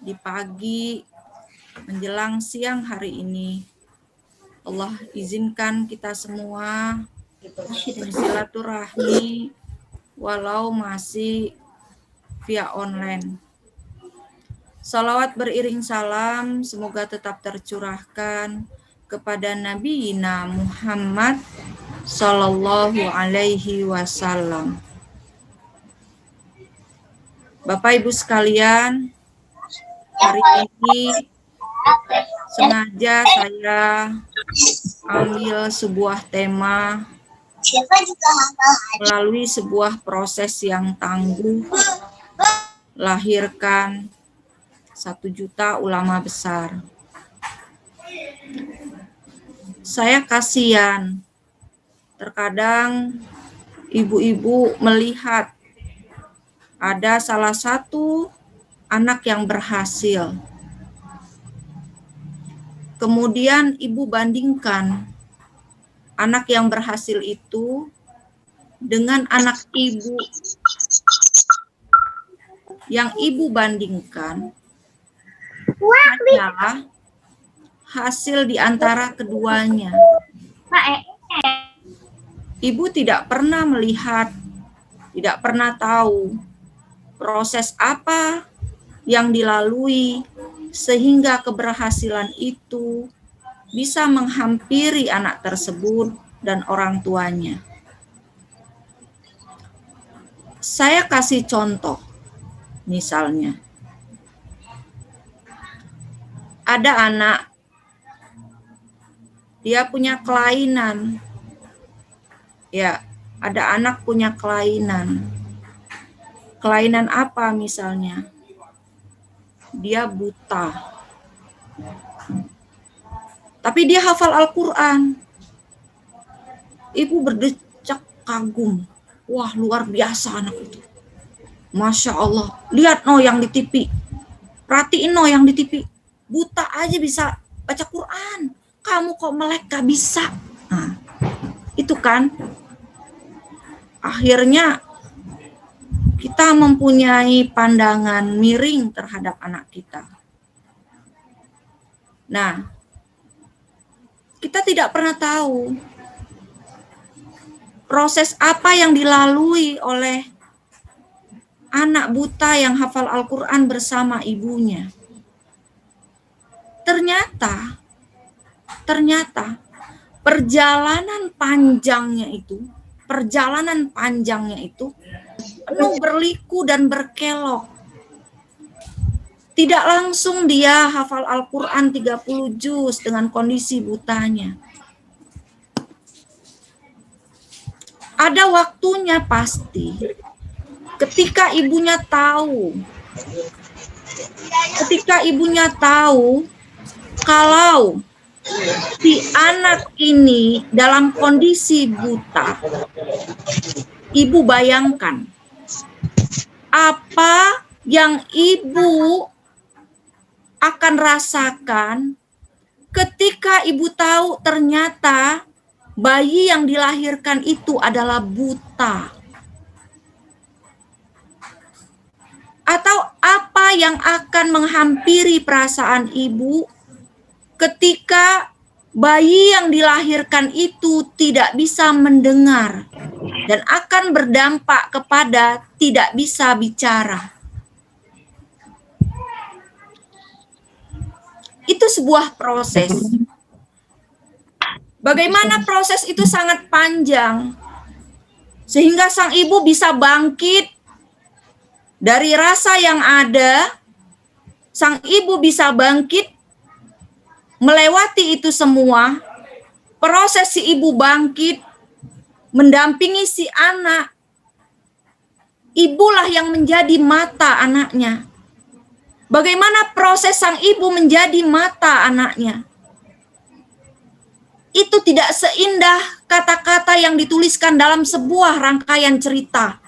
di pagi menjelang siang hari ini. Allah izinkan kita semua bersilaturahmi walau masih via online. Salawat beriring salam semoga tetap tercurahkan kepada Nabi Muhammad Sallallahu Alaihi Wasallam. Bapak Ibu sekalian, hari ini sengaja saya ambil sebuah tema melalui sebuah proses yang tangguh, lahirkan 1 juta ulama besar. Saya kasihan, terkadang ibu-ibu melihat ada salah satu anak yang berhasil. Kemudian ibu bandingkan anak yang berhasil itu dengan anak ibu. Yang ibu bandingkan hanyalah hasil di antara keduanya. Ibu tidak pernah melihat, tidak pernah tahu proses apa yang dilalui sehingga keberhasilan itu bisa menghampiri anak tersebut dan orang tuanya. Saya kasih contoh, misalnya, ada anak, dia punya kelainan. Ya, ada anak punya kelainan. Kelainan apa misalnya? Dia buta. Tapi dia hafal Al-Quran. Ibu berdecak kagum. Wah, luar biasa anak itu. Masya Allah. Lihat yang di TV. Perhatiin yang di TV. Buta aja bisa baca Quran. Kamu kok melek gak bisa? Nah, itu kan. Akhirnya kita mempunyai pandangan miring terhadap anak kita. Nah, kita tidak pernah tahu proses apa yang dilalui oleh anak buta yang hafal Al-Quran bersama ibunya. Ternyata perjalanan panjangnya itu penuh berliku dan berkelok. Tidak langsung dia hafal Al-Quran 30 juz dengan kondisi butanya. Ada waktunya pasti. Ketika ibunya tahu kalau si anak ini dalam kondisi buta, ibu bayangkan apa yang ibu akan rasakan ketika ibu tahu ternyata bayi yang dilahirkan itu adalah buta. Atau apa yang akan menghampiri perasaan ibu ketika bayi yang dilahirkan itu tidak bisa mendengar dan akan berdampak kepada tidak bisa bicara. Itu sebuah proses. Bagaimana proses itu sangat panjang, sehingga sang ibu bisa bangkit dari rasa yang ada, sang ibu bisa bangkit melewati itu semua. Proses si ibu bangkit, mendampingi si anak. Ibulah yang menjadi mata anaknya. Bagaimana proses sang ibu menjadi mata anaknya? Itu tidak seindah kata-kata yang dituliskan dalam sebuah rangkaian cerita.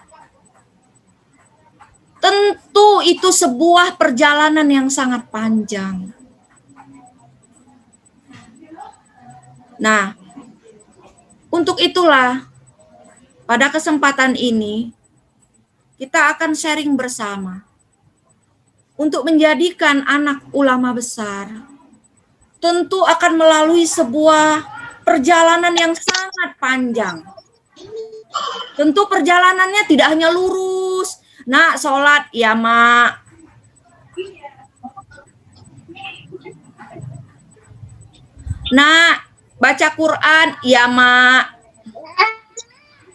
Tentu itu sebuah perjalanan yang sangat panjang. Nah, untuk itulah pada kesempatan ini kita akan sharing bersama untuk menjadikan anak ulama besar, tentu akan melalui sebuah perjalanan yang sangat panjang. Tentu perjalanannya tidak hanya lurus. Nak, sholat, ya mak. Nak, baca Quran, ya mak.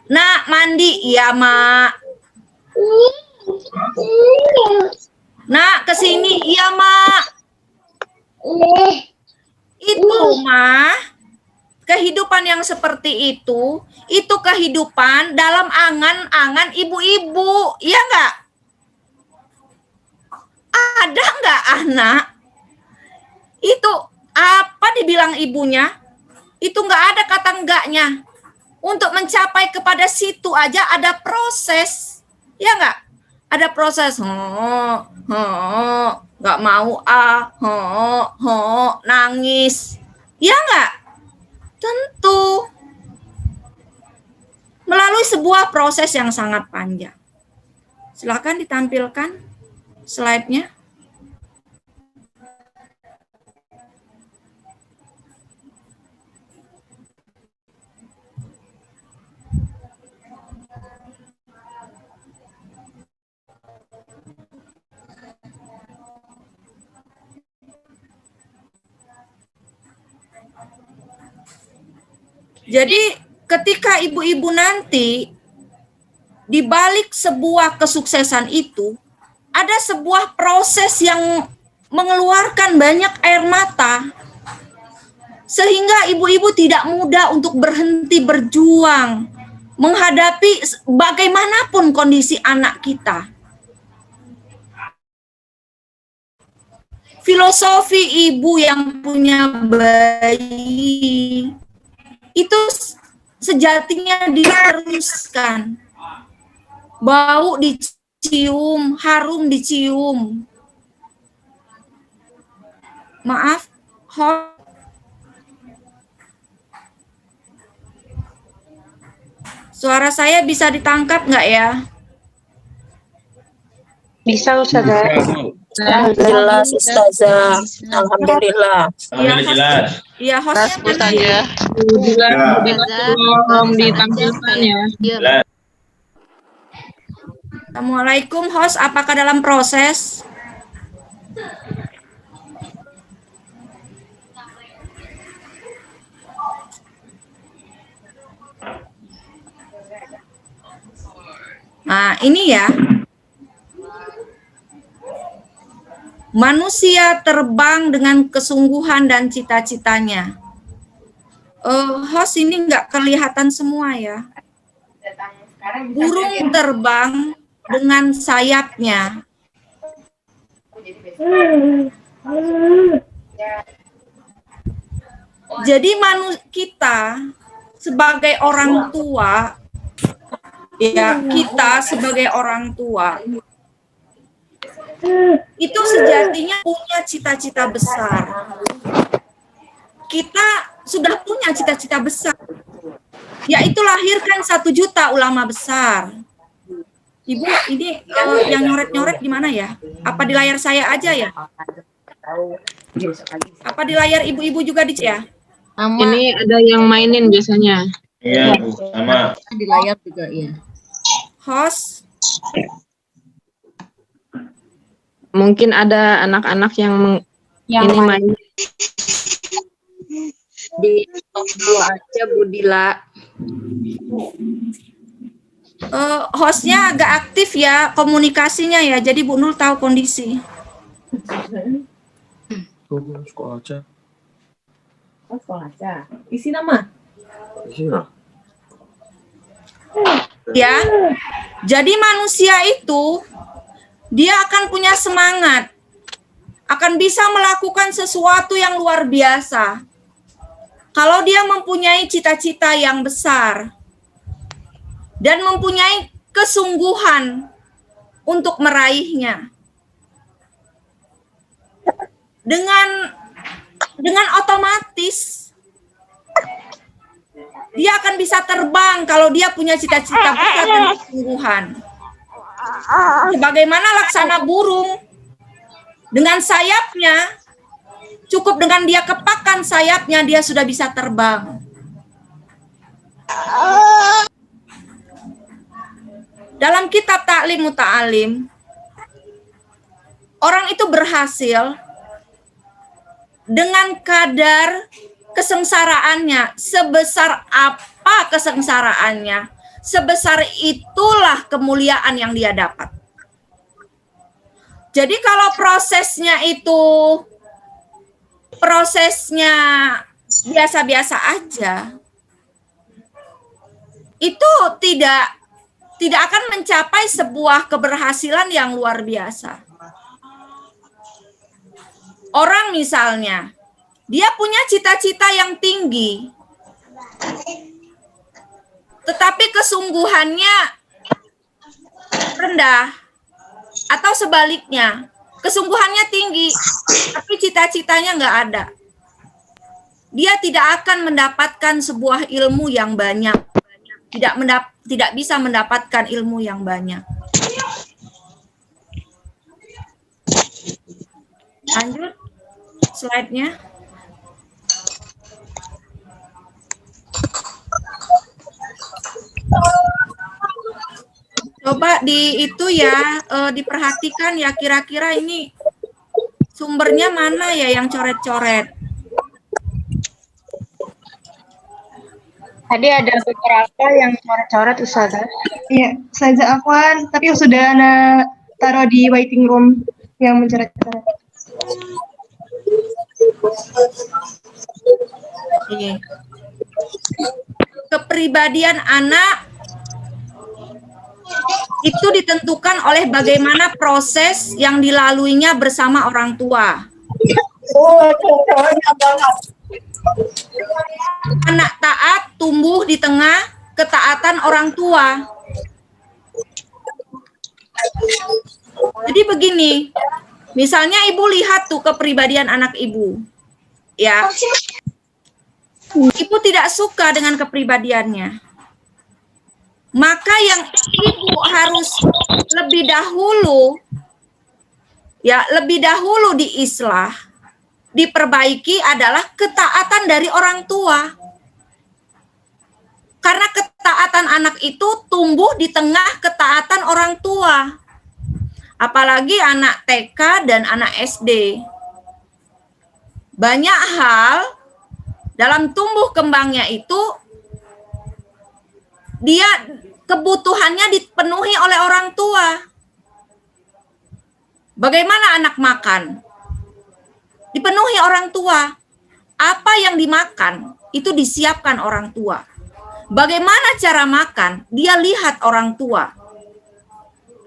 Nak, mandi, ya mak. Nak, kesini, iya mak. Itu mah kehidupan yang seperti itu kehidupan dalam angan-angan ibu-ibu, iya nggak? Ada nggak anak itu apa dibilang ibunya itu nggak ada kata enggaknya. Untuk mencapai kepada situ aja ada proses, ya nggak? Ada proses, nggak mau nangis, ya nggak? Tentu melalui sebuah proses yang sangat panjang. Silakan ditampilkan slide-nya. Jadi ketika ibu-ibu nanti di balik sebuah kesuksesan itu ada sebuah proses yang mengeluarkan banyak air mata sehingga ibu-ibu tidak mudah untuk berhenti berjuang menghadapi bagaimanapun kondisi anak kita. Filosofi ibu yang punya bayi itu sejatinya diteruskan. Bau dicium, harum dicium. Maaf, suara saya bisa ditangkap nggak ya? Bisa, Ustazah. Jelas, Ustazah. Alhamdulillah. Alhamdulillah. Iya, hostnya mana ya? Belum ditampilkan ya. Jelas. Assalamualaikum, host. Apakah dalam proses? Nah, ini ya. Manusia terbang dengan kesungguhan dan cita-citanya. Host ini nggak kelihatan semua ya. Burung terbang dengan sayapnya. Jadi kita sebagai orang tua, ya kita sebagai orang tua itu sejatinya punya cita-cita besar. Kita sudah punya cita-cita besar, yaitu lahirkan 1 juta ulama besar. Ibu, ini yang nyoret-nyoret di mana ya? Apa di layar saya aja ya? Apa di layar ibu-ibu juga ya? Ini ada yang mainin biasanya. Iya, Bu. Sama. Di layar juga ya. Host, Mungkin ada anak-anak yang ini main. Di stop dulu aja, Bu Dila. hostnya agak aktif ya komunikasinya ya. Jadi Bu Nur tahu kondisi. Sekolah aja. Oh, sekolah aja. Isi nama. Iya. Ya. Jadi manusia itu dia akan punya semangat, akan bisa melakukan sesuatu yang luar biasa. Kalau dia mempunyai cita-cita yang besar dan mempunyai kesungguhan untuk meraihnya. Dengan otomatis dia akan bisa terbang kalau dia punya cita-cita besar dan kesungguhan. Sebagaimana laksana burung, Dengan sayapnya, cukup dengan dia kepakkan sayapnya, dia sudah bisa terbang. Dalam kitab Ta'lim Muta'alim, orang itu berhasil dengan kadar kesengsaraannya. Sebesar apa kesengsaraannya, sebesar itulah kemuliaan yang dia dapat. Jadi kalau prosesnya biasa-biasa aja, itu tidak akan mencapai sebuah keberhasilan yang luar biasa. Orang misalnya, dia punya cita-cita yang tinggi, tetapi kesungguhannya rendah. Atau sebaliknya, kesungguhannya tinggi, tapi cita-citanya nggak ada. Dia tidak akan mendapatkan sebuah ilmu yang banyak. Tidak bisa mendapatkan ilmu yang banyak. Lanjut slide-nya. Coba diperhatikan ya, kira-kira ini sumbernya mana ya yang coret-coret. Tadi ada beberapa yang coret-coret Ustazah. Iya, Ustazah Afwan, tapi sudah Ana taruh di waiting room yang mencoret-coret. Oke. Kepribadian anak itu ditentukan oleh bagaimana proses yang dilaluinya bersama orang tua. Anak taat tumbuh di tengah ketaatan orang tua. Jadi begini, misalnya ibu lihat tuh kepribadian anak ibu, ya. Ibu tidak suka dengan kepribadiannya. Maka yang ibu harus lebih dahulu diislah, diperbaiki adalah ketaatan dari orang tua. Karena ketaatan anak itu tumbuh di tengah ketaatan orang tua. Apalagi anak TK dan anak SD. Banyak hal dalam tumbuh kembangnya itu dia kebutuhannya dipenuhi oleh orang tua. Bagaimana anak makan? Dipenuhi orang tua. Apa yang dimakan itu disiapkan orang tua. Bagaimana cara makan? Dia lihat orang tua.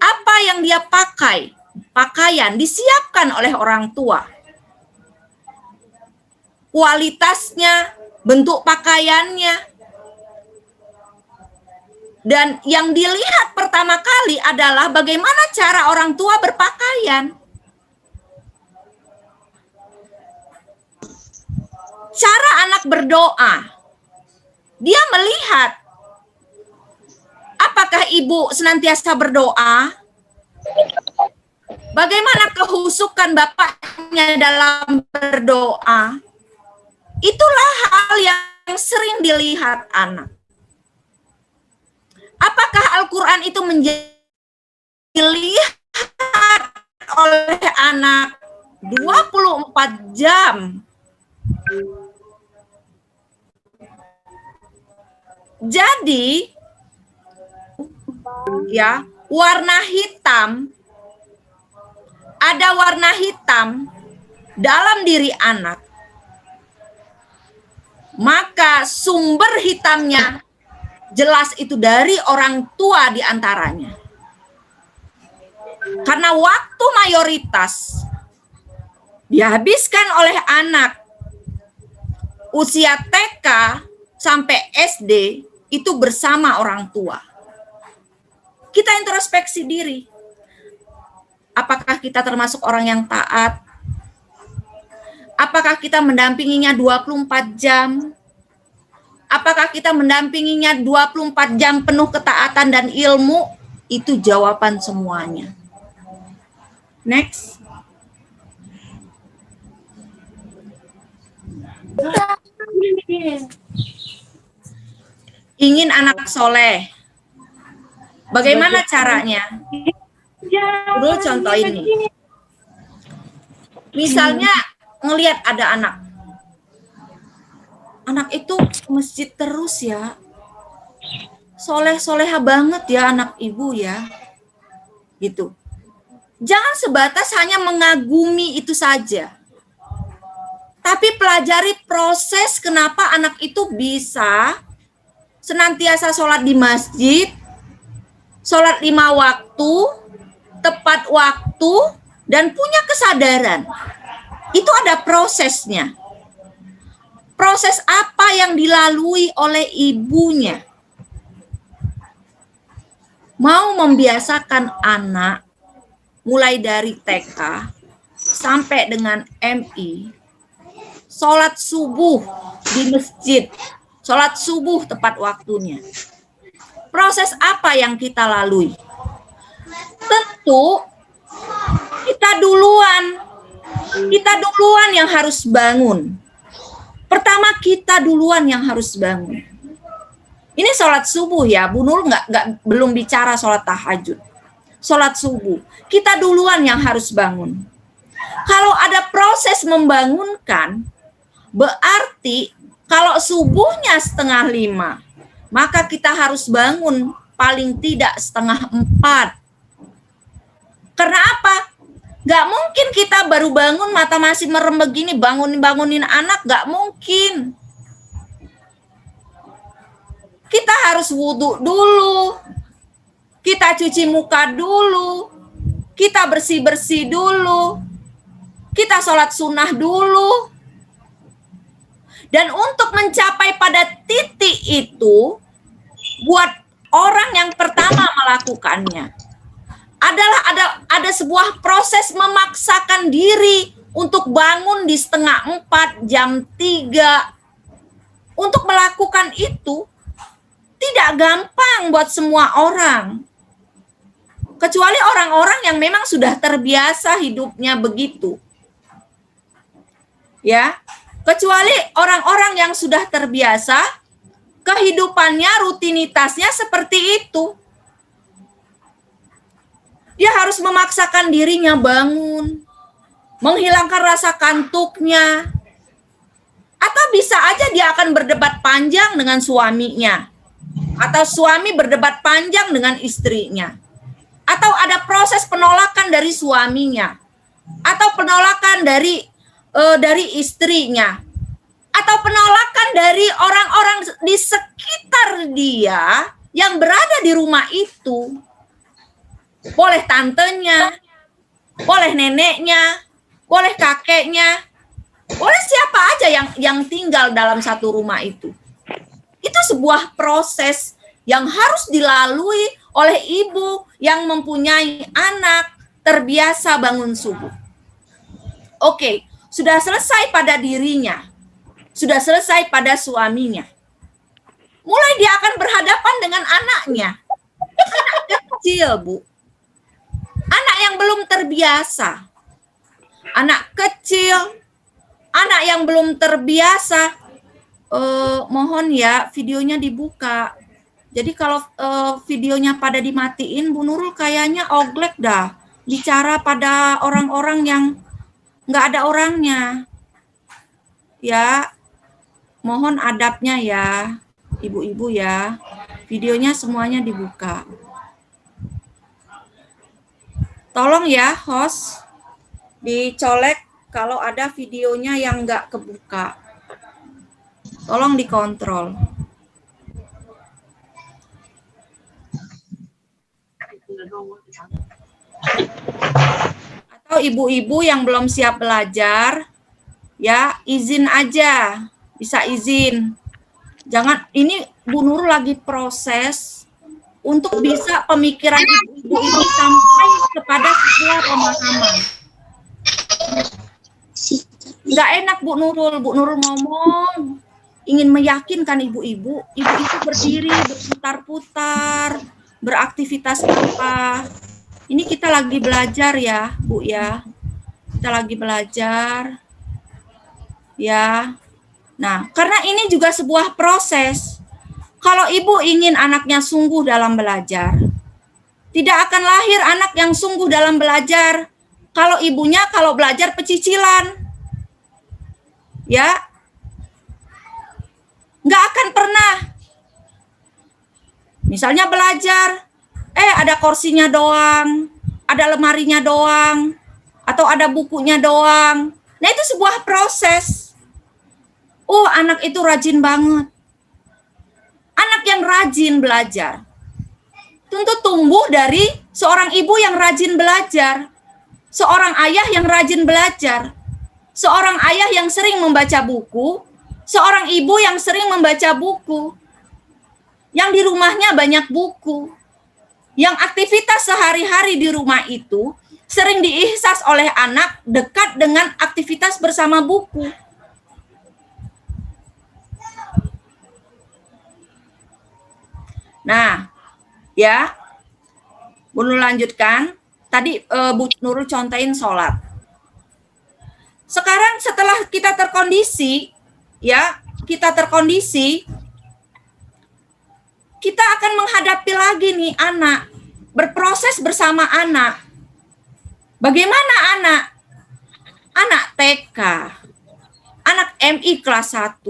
Apa yang dia pakai? Pakaian disiapkan oleh orang tua. Kualitasnya, bentuk pakaiannya. Dan yang dilihat pertama kali adalah bagaimana cara orang tua berpakaian. Cara anak berdoa. Dia melihat apakah ibu senantiasa berdoa? Bagaimana kehusukan bapaknya dalam berdoa? Itulah hal yang sering dilihat anak. Apakah Al-Quran itu dilihat oleh anak 24 jam? Jadi, ya, warna hitam, ada warna hitam dalam diri anak. Maka sumber hitamnya jelas itu dari orang tua di antaranya. Karena waktu mayoritas dihabiskan oleh anak usia TK sampai SD itu bersama orang tua. Kita introspeksi diri. Apakah kita termasuk orang yang taat? Apakah kita mendampinginya 24 jam? Apakah kita mendampinginya 24 jam penuh ketaatan dan ilmu? Itu jawaban semuanya. Next. Ingin anak soleh. Bagaimana caranya? Dulu contoh ini. Misalnya ngelihat ada anak. Anak itu ke masjid terus ya. Soleh-soleha banget ya anak ibu ya. Gitu. Jangan sebatas hanya mengagumi itu saja. Tapi pelajari proses kenapa anak itu bisa senantiasa sholat di masjid, sholat 5 waktu, tepat waktu, dan punya kesadaran. Itu ada prosesnya. Proses apa yang dilalui oleh ibunya? Mau membiasakan anak mulai dari TK sampai dengan MI, sholat subuh di masjid, sholat subuh tepat waktunya. Proses apa yang kita lalui? Tentu kita duluan yang harus bangun. Pertama kita duluan yang harus bangun. Ini sholat subuh ya, Bu Nur belum bicara sholat tahajud. Sholat subuh, kita duluan yang harus bangun. Kalau ada proses membangunkan, berarti kalau subuhnya 4:30, maka kita harus bangun paling tidak 3:30. Karena apa? Gak mungkin kita baru bangun mata masih merem begini bangunin anak, gak mungkin. Kita harus wudhu dulu, kita cuci muka dulu, kita bersih-bersih dulu, kita sholat sunnah dulu. Dan untuk mencapai pada titik itu, buat orang yang pertama melakukannya, adalah ada sebuah proses memaksakan diri untuk bangun di 3:30, jam 3. Untuk melakukan itu tidak gampang buat semua orang. Kecuali orang-orang yang memang sudah terbiasa hidupnya begitu. Ya, kecuali orang-orang yang sudah terbiasa kehidupannya, rutinitasnya seperti itu. Dia harus memaksakan dirinya bangun, menghilangkan rasa kantuknya. Atau bisa aja dia akan berdebat panjang dengan suaminya. Atau suami berdebat panjang dengan istrinya. Atau ada proses penolakan dari suaminya. Atau penolakan dari istrinya. Atau penolakan dari orang-orang di sekitar dia yang berada di rumah itu. Boleh tantenya, boleh neneknya, boleh kakeknya, boleh siapa aja yang tinggal dalam satu rumah itu. Itu sebuah proses yang harus dilalui oleh ibu yang mempunyai anak terbiasa bangun subuh. Oke, sudah selesai pada dirinya, sudah selesai pada suaminya. Mulai dia akan berhadapan dengan anaknya. Anak kecil, Bu. Anak yang belum terbiasa. Anak kecil, anak yang belum terbiasa. Mohon ya videonya dibuka. Jadi kalau videonya pada dimatiin, Bu Nurul kayaknya oglek dah. Bicara pada orang-orang yang nggak ada orangnya. Ya, mohon adabnya ya, ibu-ibu ya. Videonya semuanya dibuka. Tolong ya host, dicolek kalau ada videonya yang nggak kebuka. Tolong dikontrol. Atau ibu-ibu yang belum siap belajar, ya izin aja, bisa izin. Jangan, ini Bu Nurul lagi proses untuk bisa pemikiran ibu-ibu ini sampai kepada sebuah pemahaman. Nggak enak Bu Nurul ngomong, ingin meyakinkan ibu-ibu berdiri, berputar-putar, beraktivitas apa. Ini kita lagi belajar ya, Bu ya. Kita lagi belajar. Ya. Nah, karena ini juga sebuah proses. Kalau ibu ingin anaknya sungguh dalam belajar, tidak akan lahir anak yang sungguh dalam belajar kalau ibunya kalau belajar pecicilan. Ya. Nggak akan pernah. Misalnya belajar, ada kursinya doang, ada lemarinya doang, atau ada bukunya doang. Nah, itu sebuah proses. Oh, anak itu rajin banget. Anak yang rajin belajar tentu tumbuh dari seorang ibu yang rajin belajar, seorang ayah yang rajin belajar, seorang ayah yang sering membaca buku, seorang ibu yang sering membaca buku, yang di rumahnya banyak buku, yang aktivitas sehari-hari di rumah itu sering diihsas oleh anak dekat dengan aktivitas bersama buku. Nah, ya, Bu Nurul lanjutkan. Tadi Bu Nurul contohin sholat. Sekarang setelah kita terkondisi, ya, kita akan menghadapi lagi nih anak, berproses bersama anak. Bagaimana anak? Anak TK, anak MI kelas 1,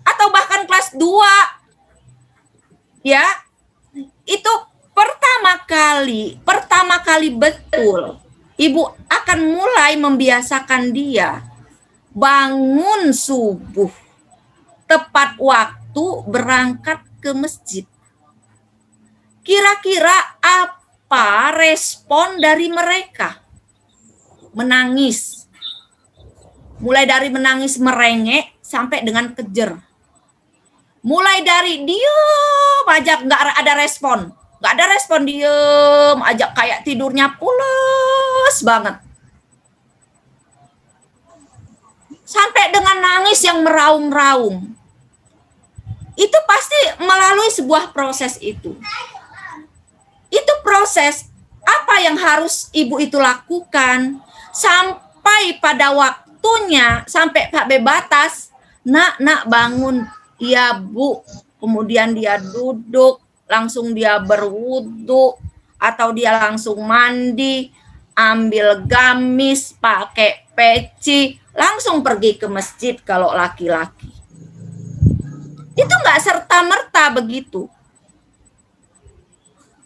atau bahkan kelas 2. Ya, itu pertama kali betul ibu akan mulai membiasakan dia bangun subuh tepat waktu berangkat ke masjid. Kira-kira apa respon dari mereka? Menangis. Mulai dari menangis merengek sampai dengan kejer. Mulai dari diem aja nggak ada respon. Nggak ada respon, diem aja kayak tidurnya pules banget. Sampai dengan nangis yang meraung-raung. Itu pasti melalui sebuah proses itu. Itu proses apa yang harus ibu itu lakukan sampai pada waktunya, sampai sampai batas, nak bangun. Iya Bu, kemudian dia duduk, langsung dia berwudu, atau dia langsung mandi, ambil gamis, pakai peci, langsung pergi ke masjid kalau laki-laki. Itu nggak serta-merta begitu.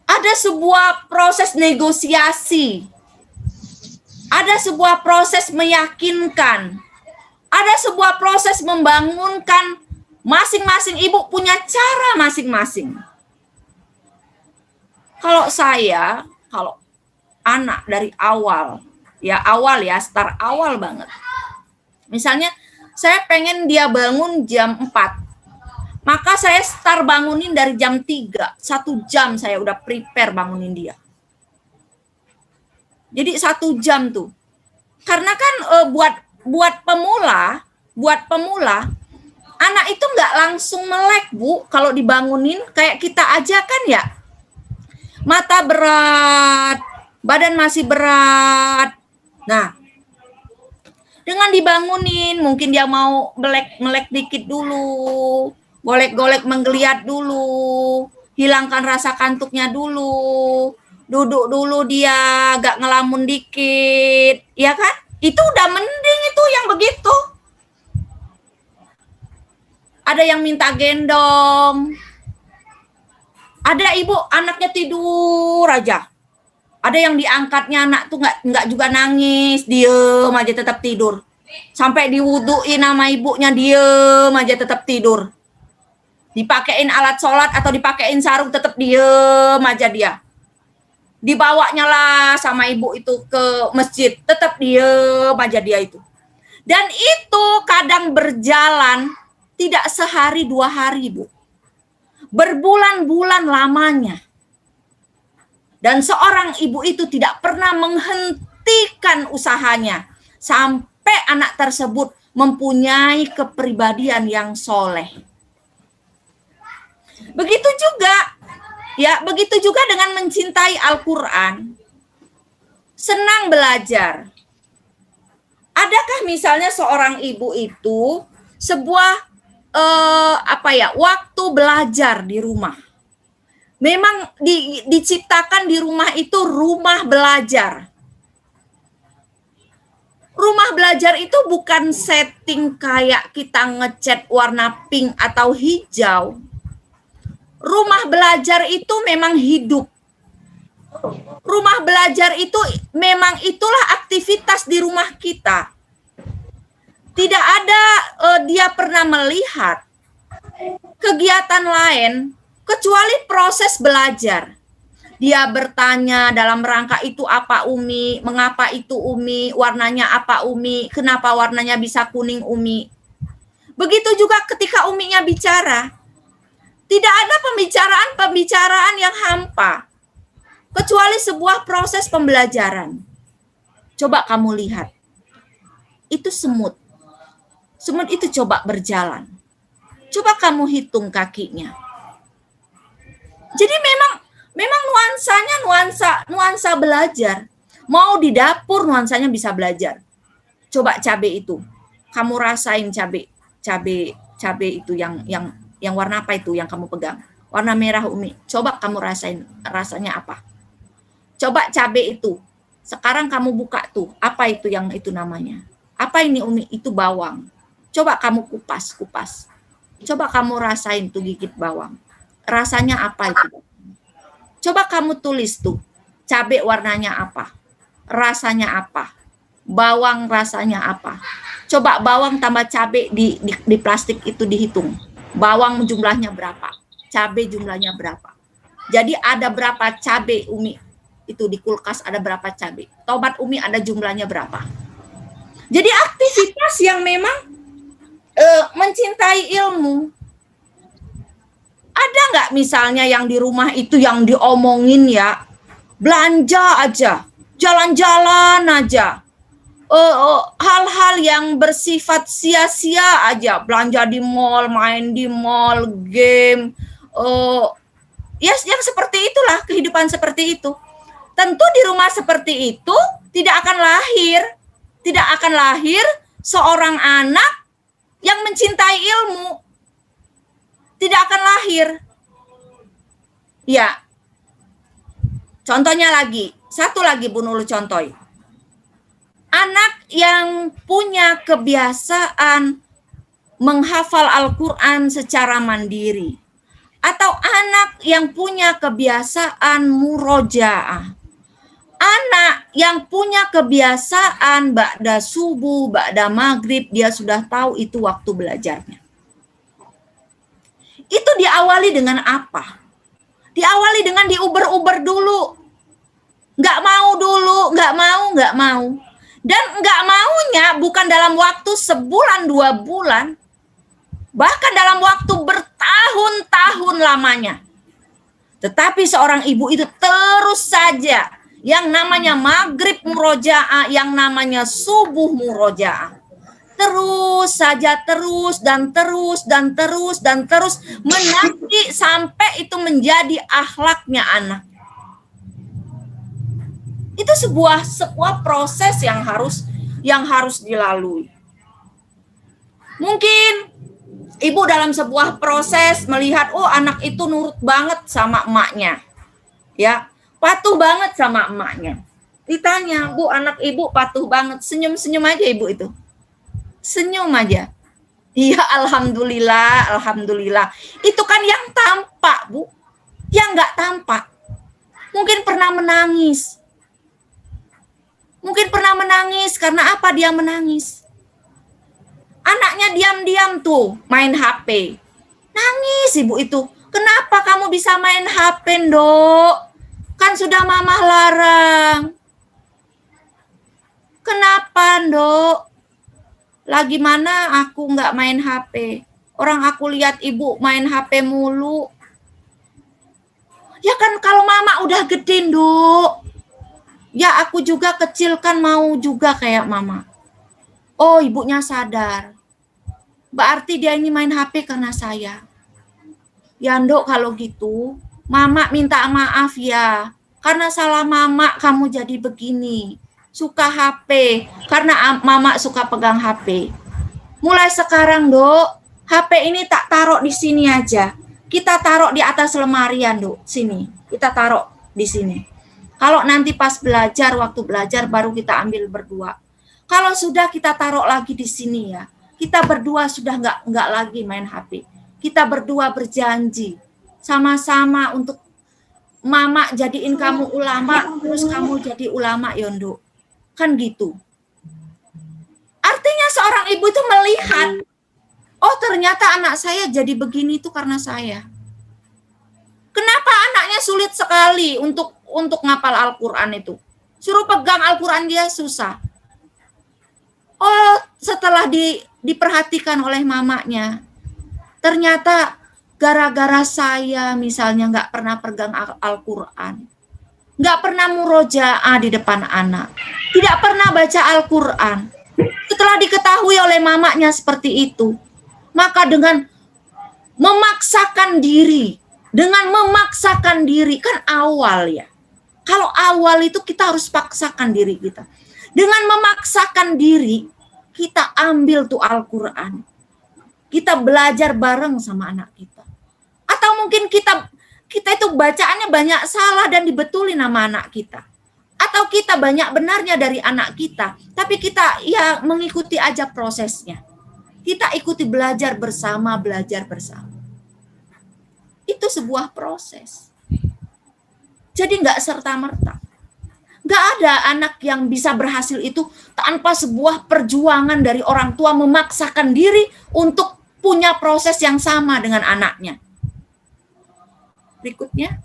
Ada sebuah proses negosiasi, ada sebuah proses meyakinkan, ada sebuah proses membangunkan. Masing-masing ibu punya cara masing-masing. Kalau anak dari awal ya, start awal banget. Misalnya saya pengen dia bangun jam 4. Maka saya start bangunin dari jam 3. 1 jam saya udah prepare bangunin dia. Jadi 1 jam tuh. Karena kan buat pemula, anak itu nggak langsung melek, Bu. Kalau dibangunin kayak kita aja kan ya. Mata berat, badan masih berat. Nah, dengan dibangunin, mungkin dia mau melek dikit dulu, golek-golek menggeliat dulu, hilangkan rasa kantuknya dulu, duduk dulu dia, agak ngelamun dikit, ya kan? Itu udah mending itu yang begitu. Ada yang minta gendong. Ada ibu anaknya tidur aja. Ada yang diangkatnya anak tuh nggak juga nangis, diem aja tetap tidur. Sampai diwuduin sama ibunya, diem aja tetap tidur. Dipakein alat sholat atau dipakein sarung tetap diem aja dia. Dibawanya lah sama ibu itu ke masjid, tetap diem aja dia itu. Dan itu kadang berjalan tidak sehari 2 hari, Bu. Berbulan-bulan lamanya. Dan seorang ibu itu tidak pernah menghentikan usahanya sampai anak tersebut mempunyai kepribadian yang soleh. Begitu juga dengan mencintai Al-Quran. Senang belajar. Adakah misalnya seorang ibu itu sebuah waktu belajar di rumah. Memang diciptakan di rumah itu rumah belajar. Rumah belajar itu bukan setting kayak kita ngecat warna pink atau hijau. Rumah belajar itu memang hidup. Rumah belajar itu memang itulah aktivitas di rumah kita. Tidak ada dia pernah melihat kegiatan lain kecuali proses belajar. Dia bertanya dalam rangka itu apa Umi, mengapa itu Umi, warnanya apa Umi, kenapa warnanya bisa kuning Umi. Begitu juga ketika Uminya bicara. Tidak ada pembicaraan yang hampa. Kecuali sebuah proses pembelajaran. Coba kamu lihat. Itu semut. Semut itu coba berjalan. Coba kamu hitung kakinya. Jadi memang nuansanya nuansa belajar. Mau di dapur nuansanya bisa belajar. Coba cabai itu. Kamu rasain cabai itu yang warna apa itu yang kamu pegang? Warna merah Umi. Coba kamu rasain rasanya apa? Coba cabai itu. Sekarang kamu buka tuh. Apa itu yang itu namanya? Apa ini Umi? Itu bawang. Coba kamu kupas. Coba kamu rasain tuh gigit bawang. Rasanya apa itu? Coba kamu tulis tuh. Cabai warnanya apa? Rasanya apa? Bawang rasanya apa? Coba bawang tambah cabai di plastik itu dihitung. Bawang jumlahnya berapa? Cabai jumlahnya berapa? Jadi ada berapa cabai Umi? Itu di kulkas ada berapa cabai? Tomat Umi ada jumlahnya berapa? Jadi aktivitas yang memang mencintai ilmu. Ada nggak misalnya yang di rumah itu yang diomongin ya, belanja aja, jalan-jalan aja, hal-hal yang bersifat sia-sia aja, belanja di mall, main di mall, game, yang seperti itulah kehidupan seperti itu. Tentu di rumah seperti itu tidak akan lahir seorang anak yang mencintai ilmu. Tidak akan lahir. Ya. Contohnya lagi, satu lagi Bu Nurul contoh. Anak yang punya kebiasaan menghafal Al-Quran secara mandiri. Atau anak yang punya kebiasaan murojaah. Anak yang punya kebiasaan ba'da subuh, ba'da maghrib, dia sudah tahu itu waktu belajarnya. Itu diawali dengan apa? Diawali dengan diuber-uber dulu. Nggak mau. Dan nggak maunya bukan dalam waktu sebulan, 2 bulan. Bahkan dalam waktu bertahun-tahun lamanya. Tetapi seorang ibu itu terus saja yang namanya maghrib murojaah, yang namanya subuh murojaah. Terus saja, terus menanti sampai itu menjadi akhlaknya anak. Itu sebuah proses yang harus dilalui. Mungkin ibu dalam sebuah proses melihat, oh anak itu nurut banget sama emaknya. Ya, patuh banget sama emaknya. Ditanya, Bu, anak ibu patuh banget, senyum-senyum aja ibu itu. Senyum aja. Iya, alhamdulillah. Itu kan yang tampak, Bu. Yang nggak tampak. Mungkin pernah menangis. Karena apa dia menangis? Anaknya diam-diam tuh main HP. Nangis ibu itu. Kenapa kamu bisa main HP, Ndok? Kan sudah Mama larang. Kenapa, Ndok? Lagi mana aku nggak main HP? Orang aku lihat ibu main HP mulu. Ya kan kalau Mama udah gede, Nduk. Ya aku juga kecil kan mau juga kayak Mama. Oh, ibunya sadar. Berarti dia ini main HP karena saya. Ya, Nduk, kalau gitu, Mama minta maaf ya. Karena salah Mama kamu jadi begini. Suka HP. Karena Mama suka pegang HP. Mulai sekarang, Dok, HP ini tak taruh di sini aja. Kita taruh di atas lemarian, Dok. Sini. Kita taruh di sini. Kalau nanti pas belajar, waktu belajar baru kita ambil berdua. Kalau sudah kita taruh lagi di sini ya. Kita berdua sudah nggak lagi main HP. Kita berdua berjanji sama-sama untuk Mama jadiin kamu ulama, terus kamu jadi ulama, Yondo. Kan gitu. Artinya seorang ibu itu melihat, oh ternyata anak saya jadi begini itu karena saya. Kenapa anaknya sulit sekali untuk ngapal Al-Quran itu? Suruh pegang Al-Quran dia susah. Oh, setelah diperhatikan oleh mamanya, ternyata gara-gara saya misalnya nggak pernah pegang Al-Quran, nggak pernah murojaah di depan anak, tidak pernah baca Al-Quran. Setelah diketahui oleh mamanya seperti itu, maka dengan memaksakan diri, kan awal ya. Kalau awal itu kita harus paksakan diri kita. Dengan memaksakan diri, kita ambil tuh Al-Quran. Kita belajar bareng sama anak kita. Atau mungkin kita itu bacaannya banyak salah dan dibetulin sama anak kita. Atau kita banyak benarnya dari anak kita, tapi kita ya mengikuti aja prosesnya. Kita ikuti belajar bersama. Itu sebuah proses. Jadi nggak serta-merta. Nggak ada anak yang bisa berhasil itu tanpa sebuah perjuangan dari orang tua memaksakan diri untuk punya proses yang sama dengan anaknya. Berikutnya.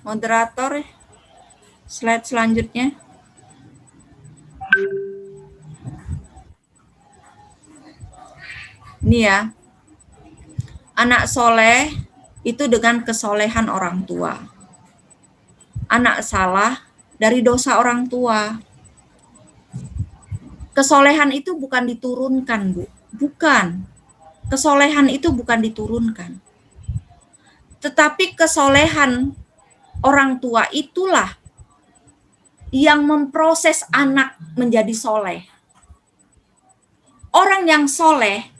Moderator, slide selanjutnya. Ini ya, anak soleh itu dengan kesolehan orang tua. Anak salah dari dosa orang tua. Kesolehan itu bukan diturunkan, Bu. Bukan. Kesolehan itu bukan diturunkan. Tetapi kesolehan orang tua itulah yang memproses anak menjadi soleh. Orang yang soleh,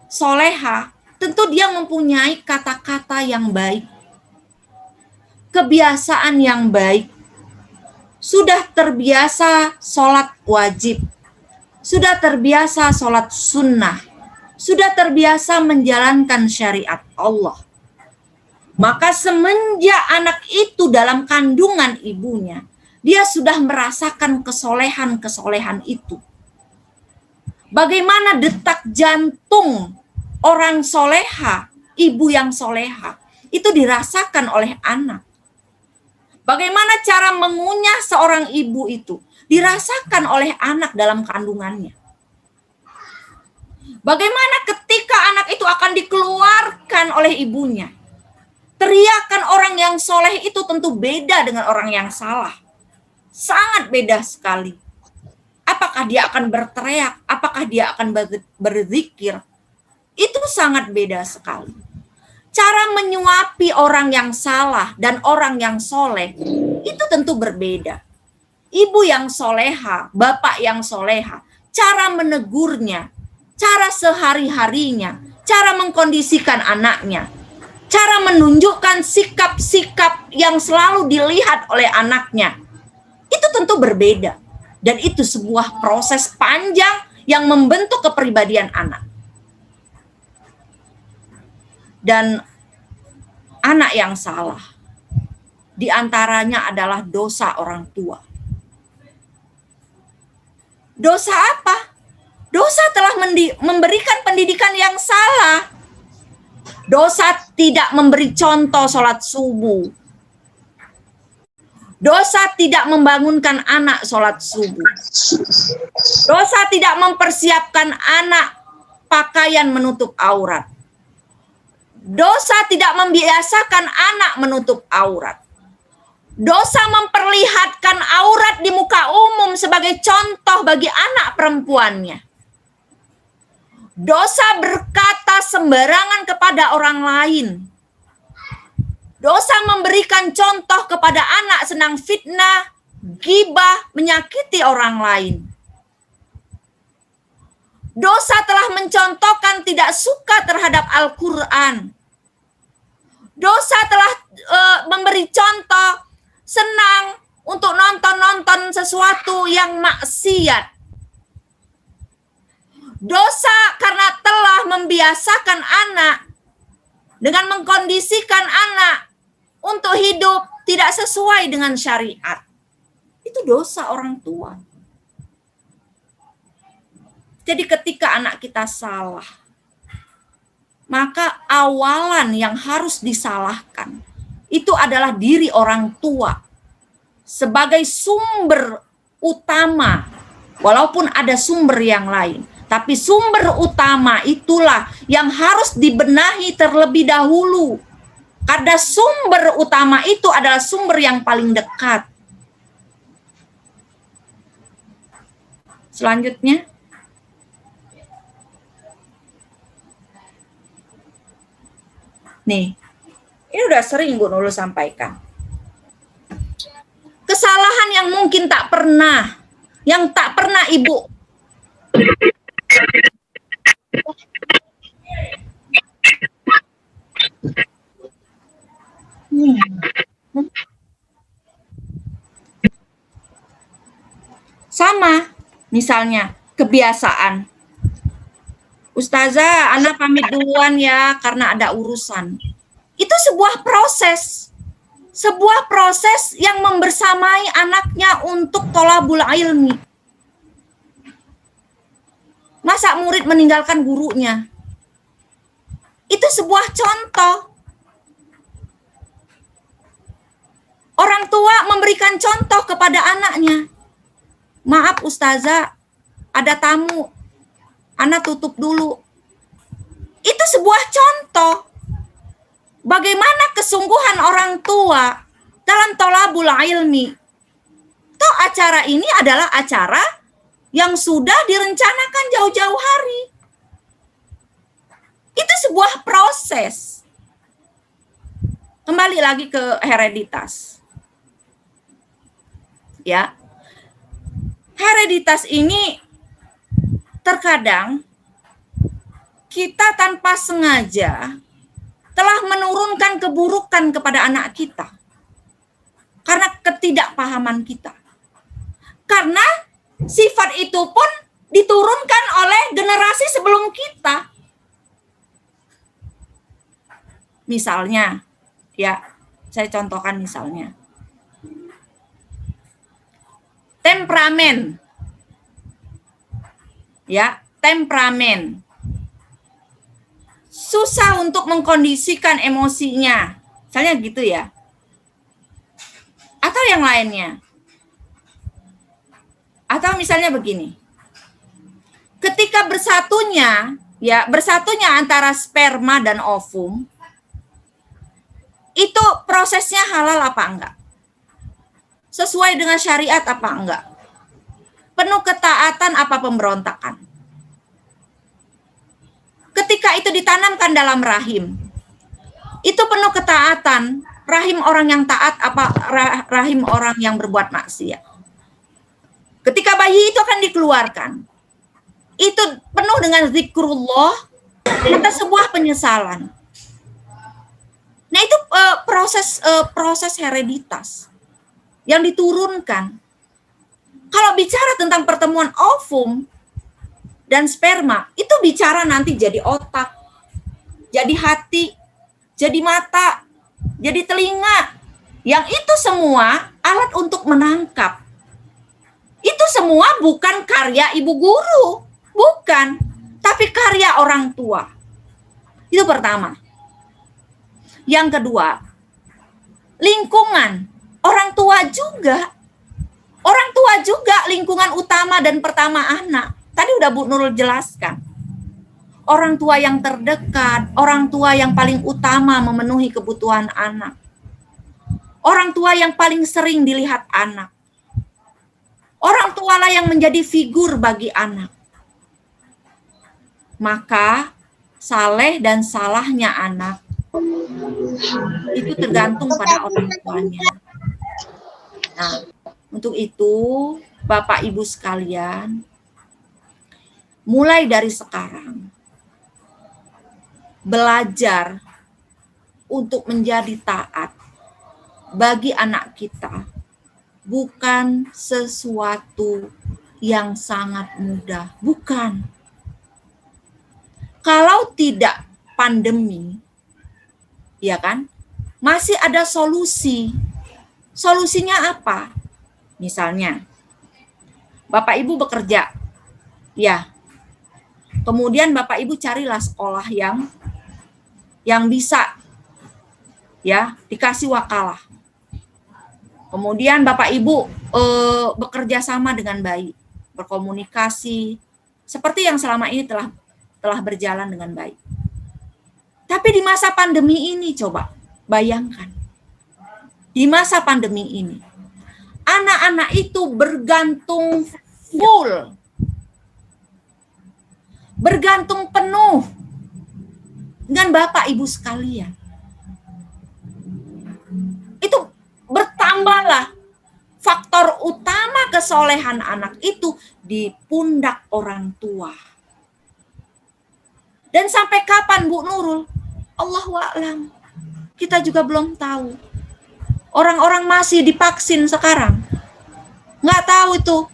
soleha, tentu dia mempunyai kata-kata yang baik, kebiasaan yang baik, sudah terbiasa sholat wajib, sudah terbiasa sholat sunnah, sudah terbiasa menjalankan syariat Allah. Maka semenjak anak itu dalam kandungan ibunya, dia sudah merasakan kesolehan-kesolehan itu. Bagaimana detak jantung orang soleha, ibu yang soleha, itu dirasakan oleh anak. Bagaimana cara mengunyah seorang ibu itu, dirasakan oleh anak dalam kandungannya. Bagaimana ketika anak itu akan dikeluarkan oleh ibunya. Teriakan orang yang soleh itu tentu beda dengan orang yang salah. Sangat beda sekali. Apakah dia akan berteriak? Apakah dia akan berzikir? Itu sangat beda sekali. Cara menyuapi orang yang salah dan orang yang soleh itu tentu berbeda. Ibu yang soleha, bapak yang soleha, cara menegurnya, cara sehari-harinya, cara mengkondisikan anaknya, cara menunjukkan sikap-sikap yang selalu dilihat oleh anaknya, itu tentu berbeda. Dan itu sebuah proses panjang yang membentuk kepribadian anak. Dan anak yang salah, diantaranya adalah dosa orang tua. Dosa apa? Dosa telah memberikan pendidikan yang salah. Dosa tidak memberi contoh sholat subuh. Dosa tidak membangunkan anak sholat subuh. Dosa tidak mempersiapkan anak pakaian menutup aurat. Dosa tidak membiasakan anak menutup aurat. Dosa memperlihatkan aurat di muka umum sebagai contoh bagi anak perempuannya. Dosa berkata sembarangan kepada orang lain. Dosa memberikan contoh kepada anak senang fitnah, ghibah, menyakiti orang lain. Dosa telah mencontohkan tidak suka terhadap Al-Quran. Dosa telah memberi contoh senang untuk nonton-nonton sesuatu yang maksiat. Dosa karena telah membiasakan anak dengan mengkondisikan anak untuk hidup tidak sesuai dengan syariat. Itu dosa orang tua. Jadi ketika anak kita salah, maka awalan yang harus disalahkan itu adalah diri orang tua sebagai sumber utama, walaupun ada sumber yang lain. Tapi sumber utama itulah yang harus dibenahi terlebih dahulu. Karena sumber utama itu adalah sumber yang paling dekat. Selanjutnya. Nih, ini udah sering Bu Nurul sampaikan. Kesalahan yang mungkin tak pernah Ibu sama, misalnya kebiasaan. Ustazah, Ana pamit duluan ya karena ada urusan. Itu sebuah proses. Sebuah proses yang membersamai anaknya untuk tholabul ilmi. Masa murid meninggalkan gurunya? Itu sebuah contoh. Orang tua memberikan contoh kepada anaknya. Maaf Ustazah, ada tamu. Ana tutup dulu. Itu sebuah contoh. Bagaimana kesungguhan orang tua dalam tholabul ilmi. Toh acara ini adalah acara yang sudah direncanakan jauh-jauh hari. Itu sebuah proses. Kembali lagi ke hereditas. Ya. Hereditas ini terkadang kita tanpa sengaja telah menurunkan keburukan kepada anak kita karena ketidakpahaman kita. Karena sifat itu pun diturunkan oleh generasi sebelum kita. Misalnya, ya, saya contohkan misalnya. Temperamen. Ya, temperamen. Susah untuk mengkondisikan emosinya. Misalnya gitu ya. Atau yang lainnya. Atau misalnya begini. Ketika bersatunya antara sperma dan ovum, itu prosesnya halal apa enggak? Sesuai dengan syariat apa enggak? Penuh ketaatan apa pemberontakan? Ketika itu ditanamkan dalam rahim, itu penuh ketaatan. Rahim orang yang taat apa rahim orang yang berbuat maksiat? Ketika bayi itu akan dikeluarkan, itu penuh dengan zikrullah atau sebuah penyesalan. Nah itu proses hereditas yang diturunkan. Kalau bicara tentang pertemuan ovum dan sperma, itu bicara nanti jadi otak, jadi hati, jadi mata, jadi telinga. Yang itu semua alat untuk menangkap. Itu semua bukan karya ibu guru, bukan, tapi karya orang tua. Itu pertama. Yang kedua, lingkungan. Orang tua juga. Orang tua juga lingkungan utama dan pertama anak. Tadi udah Bu Nurul jelaskan. Orang tua yang terdekat, orang tua yang paling utama memenuhi kebutuhan anak. Orang tua yang paling sering dilihat anak. Orang tualah yang menjadi figur bagi anak. Maka saleh dan salahnya anak itu tergantung pada orang tuanya. Nah, untuk itu Bapak Ibu sekalian, mulai dari sekarang belajar untuk menjadi taat bagi anak kita bukan sesuatu yang sangat mudah, bukan. Kalau tidak pandemi, ya kan, masih ada solusi. Solusinya apa? Misalnya, Bapak Ibu bekerja, ya. Kemudian Bapak Ibu carilah sekolah yang bisa, ya, dikasih wakalah. Kemudian Bapak Ibu bekerja sama dengan baik, berkomunikasi, seperti yang selama ini telah berjalan dengan baik. Tapi di masa pandemi ini, coba bayangkan, di masa pandemi ini, anak-anak itu bergantung full, bergantung penuh dengan Bapak Ibu sekalian. Itu bertambahlah faktor utama kesolehan anak itu di pundak orang tua. Dan sampai kapan Bu Nurul? Allahu a'lam. Kita juga belum tahu. Orang-orang masih divaksin sekarang. Nggak tahu itu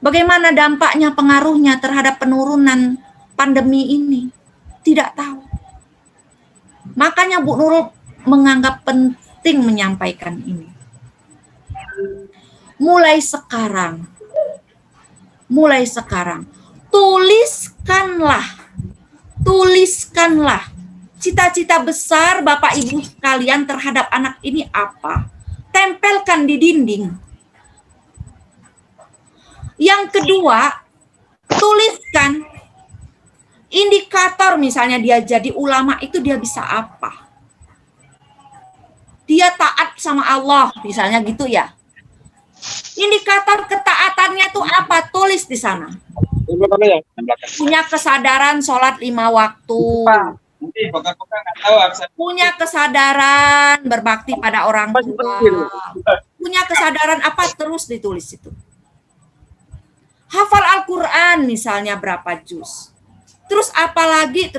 bagaimana dampaknya, pengaruhnya terhadap penurunan pandemi ini. Tidak tahu. Makanya Bu Nurul menganggap penting menyampaikan ini. Mulai sekarang, tuliskanlah cita-cita besar Bapak Ibu sekalian terhadap anak ini apa. Tempelkan di dinding. Yang kedua, tuliskan indikator, misalnya dia jadi ulama itu dia bisa apa. Dia taat sama Allah, misalnya gitu ya. Indikator ketaatannya itu apa? Tulis di sana. Punya kesadaran sholat 5 waktu. Punya kesadaran berbakti pada orang tua. Punya kesadaran apa? Terus ditulis itu. Hafal Al-Quran misalnya berapa juz. Terus apa lagi?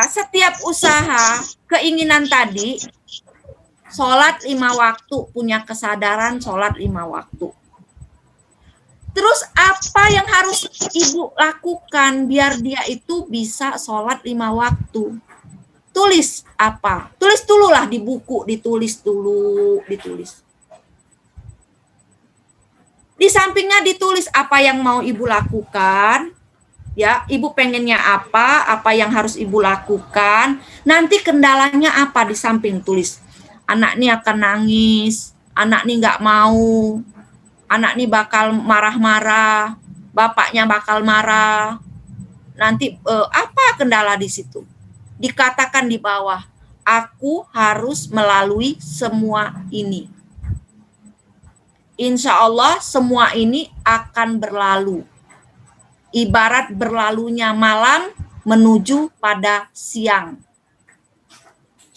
Setiap usaha, keinginan tadi, sholat 5 waktu, punya kesadaran sholat 5 waktu. Terus apa yang harus Ibu lakukan biar dia itu bisa sholat 5 waktu? Tulis apa? Tulis dulu lah di buku, ditulis. Di sampingnya ditulis apa yang mau Ibu lakukan, ya, Ibu pengennya apa yang harus Ibu lakukan, nanti kendalanya apa di samping tulis. Anak ini akan nangis, anak ini nggak mau, anak ini bakal marah-marah, bapaknya bakal marah. Nanti apa kendala di situ? Dikatakan di bawah, aku harus melalui semua ini. Insya Allah semua ini akan berlalu. Ibarat berlalunya malam menuju pada siang.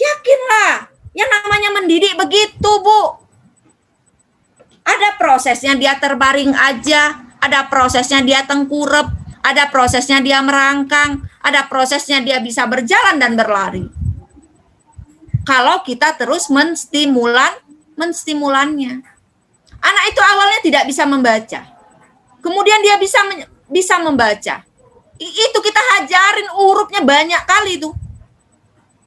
Yakinlah, yang namanya mendidik begitu, Bu. Ada prosesnya dia terbaring aja, ada prosesnya dia tengkurep, ada prosesnya dia merangkang, ada prosesnya dia bisa berjalan dan berlari. Kalau kita terus menstimulannya. Anak itu awalnya tidak bisa membaca. Kemudian dia bisa membaca. Itu kita ajarin hurufnya banyak kali tuh.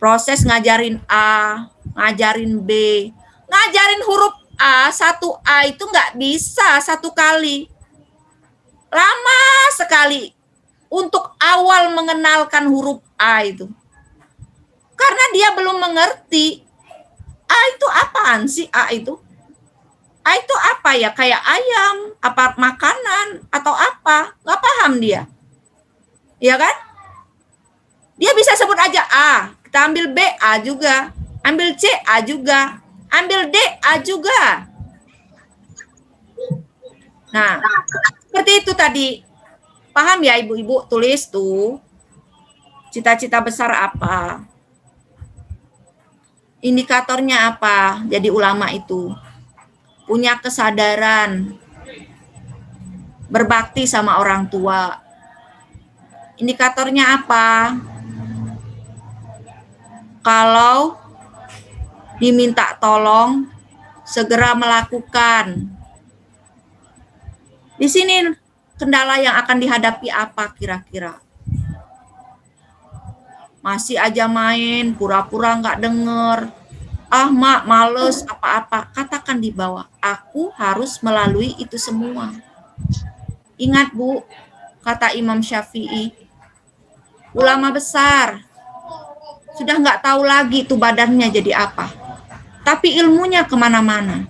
Proses ngajarin A, ngajarin B, ngajarin huruf A, 1A itu nggak bisa 1 kali. Lama sekali untuk awal mengenalkan huruf A itu. Karena dia belum mengerti A itu apaan sih A itu? A itu apa ya? Kayak ayam, apa makanan, atau apa? Nggak paham dia. Iya kan? Dia bisa sebut aja A. Kita ambil B, A juga. Ambil C, A juga. Ambil D, A juga. Nah, seperti itu tadi. Paham ya ibu-ibu? Tulis tuh. Cita-cita besar apa? Indikatornya apa? Jadi ulama itu. Punya kesadaran. Berbakti sama orang tua. Indikatornya apa? Kalau diminta tolong, segera melakukan. Di sini kendala yang akan dihadapi apa kira-kira? Masih aja main, pura-pura nggak denger. Ah, mak, males, apa-apa. Katakan di bawah, aku harus melalui itu semua. Ingat, Bu, kata Imam Syafi'i, ulama besar, sudah nggak tahu lagi tuh badannya jadi apa. Tapi ilmunya kemana-mana.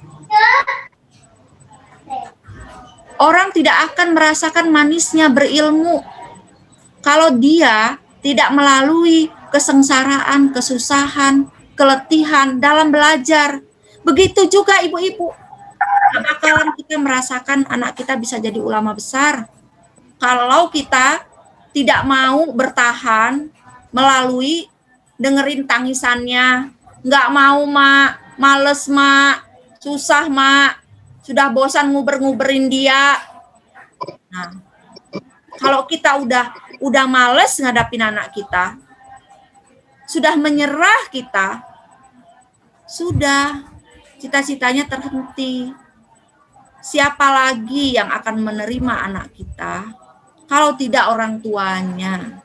Orang tidak akan merasakan manisnya berilmu kalau dia tidak melalui kesengsaraan, kesusahan, keletihan dalam belajar. Begitu juga ibu-ibu. Tidak bakalan kita merasakan anak kita bisa jadi ulama besar kalau kita tidak mau bertahan melalui dengerin tangisannya. Nggak mau, mak, males, mak, susah, mak, sudah bosan nguber-nguberin dia. Nah, kalau kita udah males ngadapin anak kita, sudah menyerah kita, sudah cita-citanya terhenti. Siapa lagi yang akan menerima anak kita kalau tidak orang tuanya?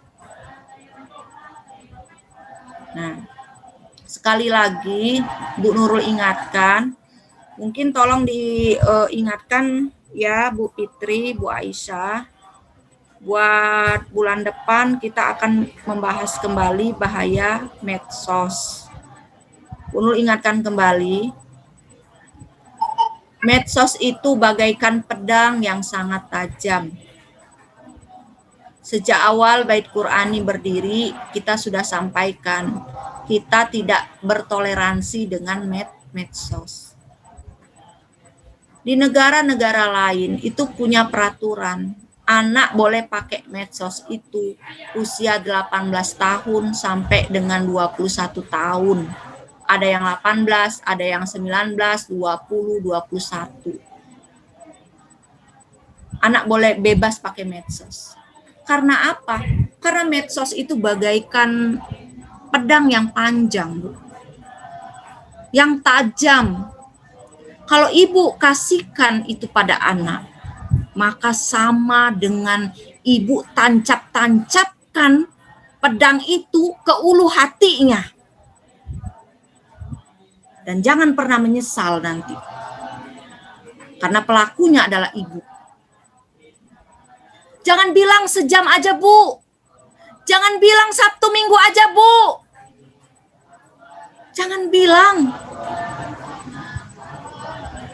Nah, sekali lagi Bu Nurul ingatkan, mungkin tolong diingatkan ya Bu Fitri, Bu Aisyah, buat bulan depan kita akan membahas kembali bahaya medsos. Bu Nurul ingatkan kembali, medsos itu bagaikan pedang yang sangat tajam. Sejak awal Bait Qur'ani berdiri, kita sudah sampaikan, kita tidak bertoleransi dengan medsos. Di negara-negara lain itu punya peraturan, anak boleh pakai medsos itu usia 18 tahun sampai dengan 21 tahun. Ada yang 18, ada yang 19, 20, 21. Anak boleh bebas pakai medsos. Karena apa? Karena medsos itu bagaikan pedang yang panjang, Bu. Yang tajam. Kalau ibu kasihkan itu pada anak, maka sama dengan ibu tancap-tancapkan pedang itu ke ulu hatinya. Dan jangan pernah menyesal nanti. Karena pelakunya adalah ibu. Jangan bilang sejam aja, Bu. Jangan bilang Sabtu Minggu aja, Bu. Jangan bilang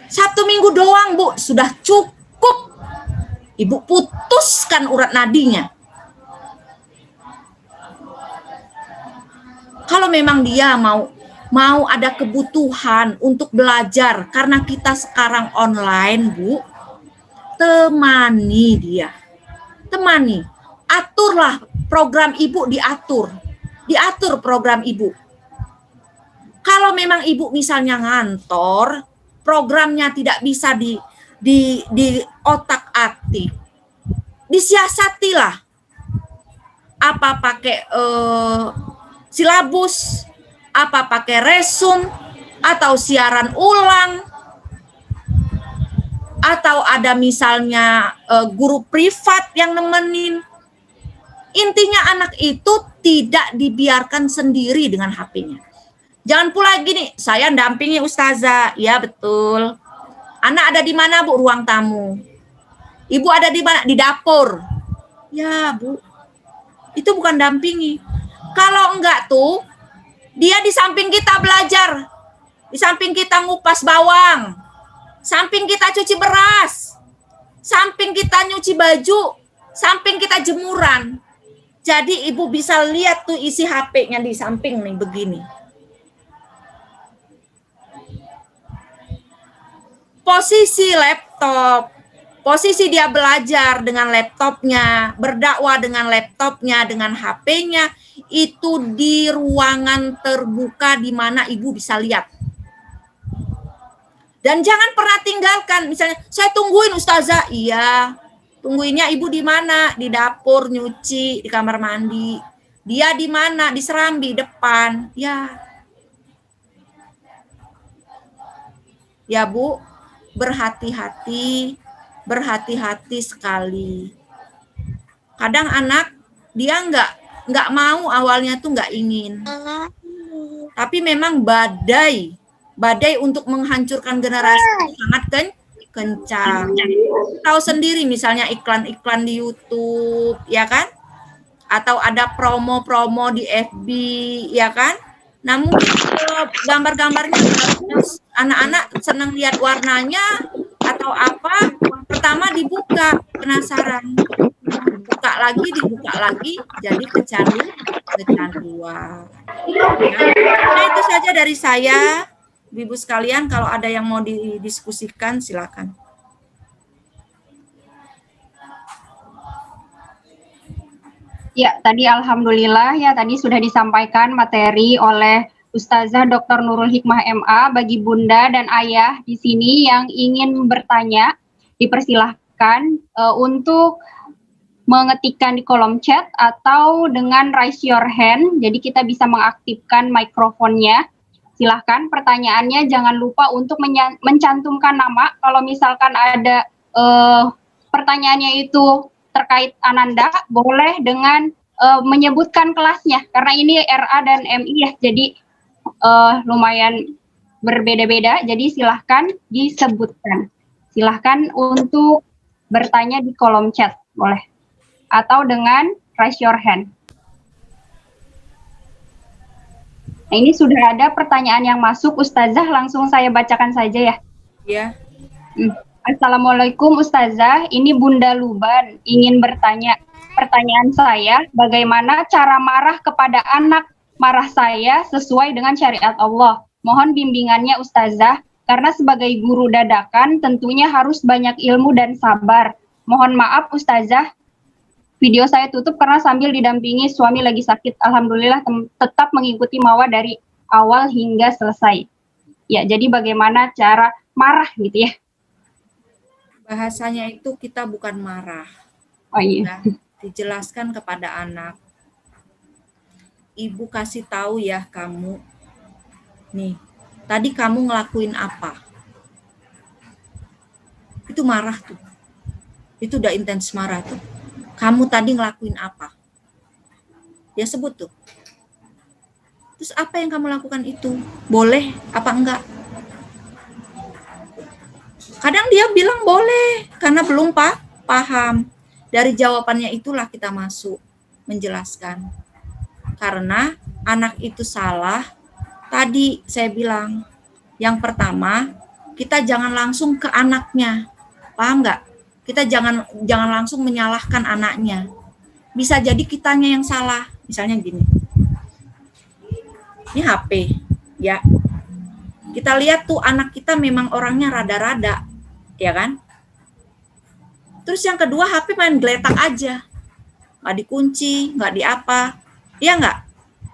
Sabtu Minggu doang, Bu. Sudah cukup. Ibu putuskan urat nadinya. Kalau memang dia mau ada kebutuhan untuk belajar karena kita sekarang online, Bu, temani dia. Temani. Aturlah program ibu, diatur program ibu. Kalau memang ibu misalnya ngantor, programnya tidak bisa di otak-atik, disiasatilah. Apa pakai silabus, apa pakai resum, atau siaran ulang, atau ada misalnya guru privat yang nemenin. Intinya anak itu tidak dibiarkan sendiri dengan HP-nya. Jangan pula gini, saya dampingi ustazah. Ya betul. Anak ada di mana, Bu? Ruang tamu. Ibu ada di mana? Di dapur. Ya, Bu. Itu bukan dampingi. Kalau enggak tuh, dia di samping kita belajar. Di samping kita ngupas bawang, samping kita cuci beras, samping kita nyuci baju, samping kita jemuran. Jadi ibu bisa lihat tuh isi HP-nya di samping nih begini. Posisi laptop, posisi dia belajar dengan laptopnya, berdakwah dengan laptopnya, dengan HP-nya, itu di ruangan terbuka di mana ibu bisa lihat. Dan jangan pernah tinggalkan, misalnya, saya tungguin Ustazah, iya. Tungguinnya ibu di mana? Di dapur, nyuci, di kamar mandi. Dia di mana? Di serambi, depan. Ya. Ya Bu, berhati-hati sekali. Kadang anak dia nggak mau, awalnya tuh nggak ingin. Tapi memang badai untuk menghancurkan generasi sangat kencang. Tahu sendiri misalnya iklan-iklan di YouTube, ya kan? Atau ada promo-promo di FB, ya kan? Nah mungkin kalau gambar-gambarnya bagus, anak-anak senang lihat warnanya atau apa, pertama dibuka, penasaran. Dibuka lagi, jadi kecanduan. Nah itu saja dari saya. Ibu sekalian, kalau ada yang mau didiskusikan, silakan. Ya, tadi alhamdulillah ya tadi sudah disampaikan materi oleh Ustazah Dr. Nurul Hikmah MA. Bagi Bunda dan Ayah di sini yang ingin bertanya, dipersilahkan untuk mengetikkan di kolom chat atau dengan raise your hand. Jadi kita bisa mengaktifkan mikrofonnya. Silahkan pertanyaannya, jangan lupa untuk mencantumkan nama. Kalau misalkan ada pertanyaannya itu terkait Ananda, boleh dengan menyebutkan kelasnya. Karena ini RA dan MI ya, jadi lumayan berbeda-beda. Jadi silahkan disebutkan. Silahkan untuk bertanya di kolom chat, boleh. Atau dengan raise your hand. Nah, ini sudah ada pertanyaan yang masuk, Ustazah, langsung saya bacakan saja ya. Ya. Assalamualaikum Ustazah, ini Bunda Luban ingin bertanya. Pertanyaan saya, bagaimana cara marah kepada anak marah saya sesuai dengan syariat Allah? Mohon bimbingannya Ustazah, karena sebagai guru dadakan tentunya harus banyak ilmu dan sabar. Mohon maaf Ustazah, video saya tutup karena sambil didampingi suami lagi sakit. Alhamdulillah tetap mengikuti mawa dari awal hingga selesai. Ya, jadi bagaimana cara marah gitu ya? Bahasanya itu kita bukan marah. Oh iya. Dijelaskan kepada anak. Ibu kasih tahu ya kamu. Nih, tadi kamu ngelakuin apa? Itu marah tuh. Itu udah intens marah tuh. Kamu tadi ngelakuin apa? Dia sebut tuh. Terus apa yang kamu lakukan itu? Boleh apa enggak? Kadang dia bilang boleh, karena belum paham. Dari jawabannya itulah kita masuk, menjelaskan. Karena anak itu salah, tadi saya bilang, yang pertama, kita jangan langsung ke anaknya. Paham enggak? Kita jangan langsung menyalahkan anaknya. Bisa jadi kitanya yang salah. Misalnya gini. Ini HP, ya. Kita lihat tuh anak kita memang orangnya rada-rada, ya kan? Terus yang kedua HP main geletak aja. Nggak dikunci, nggak diapa. Iya nggak?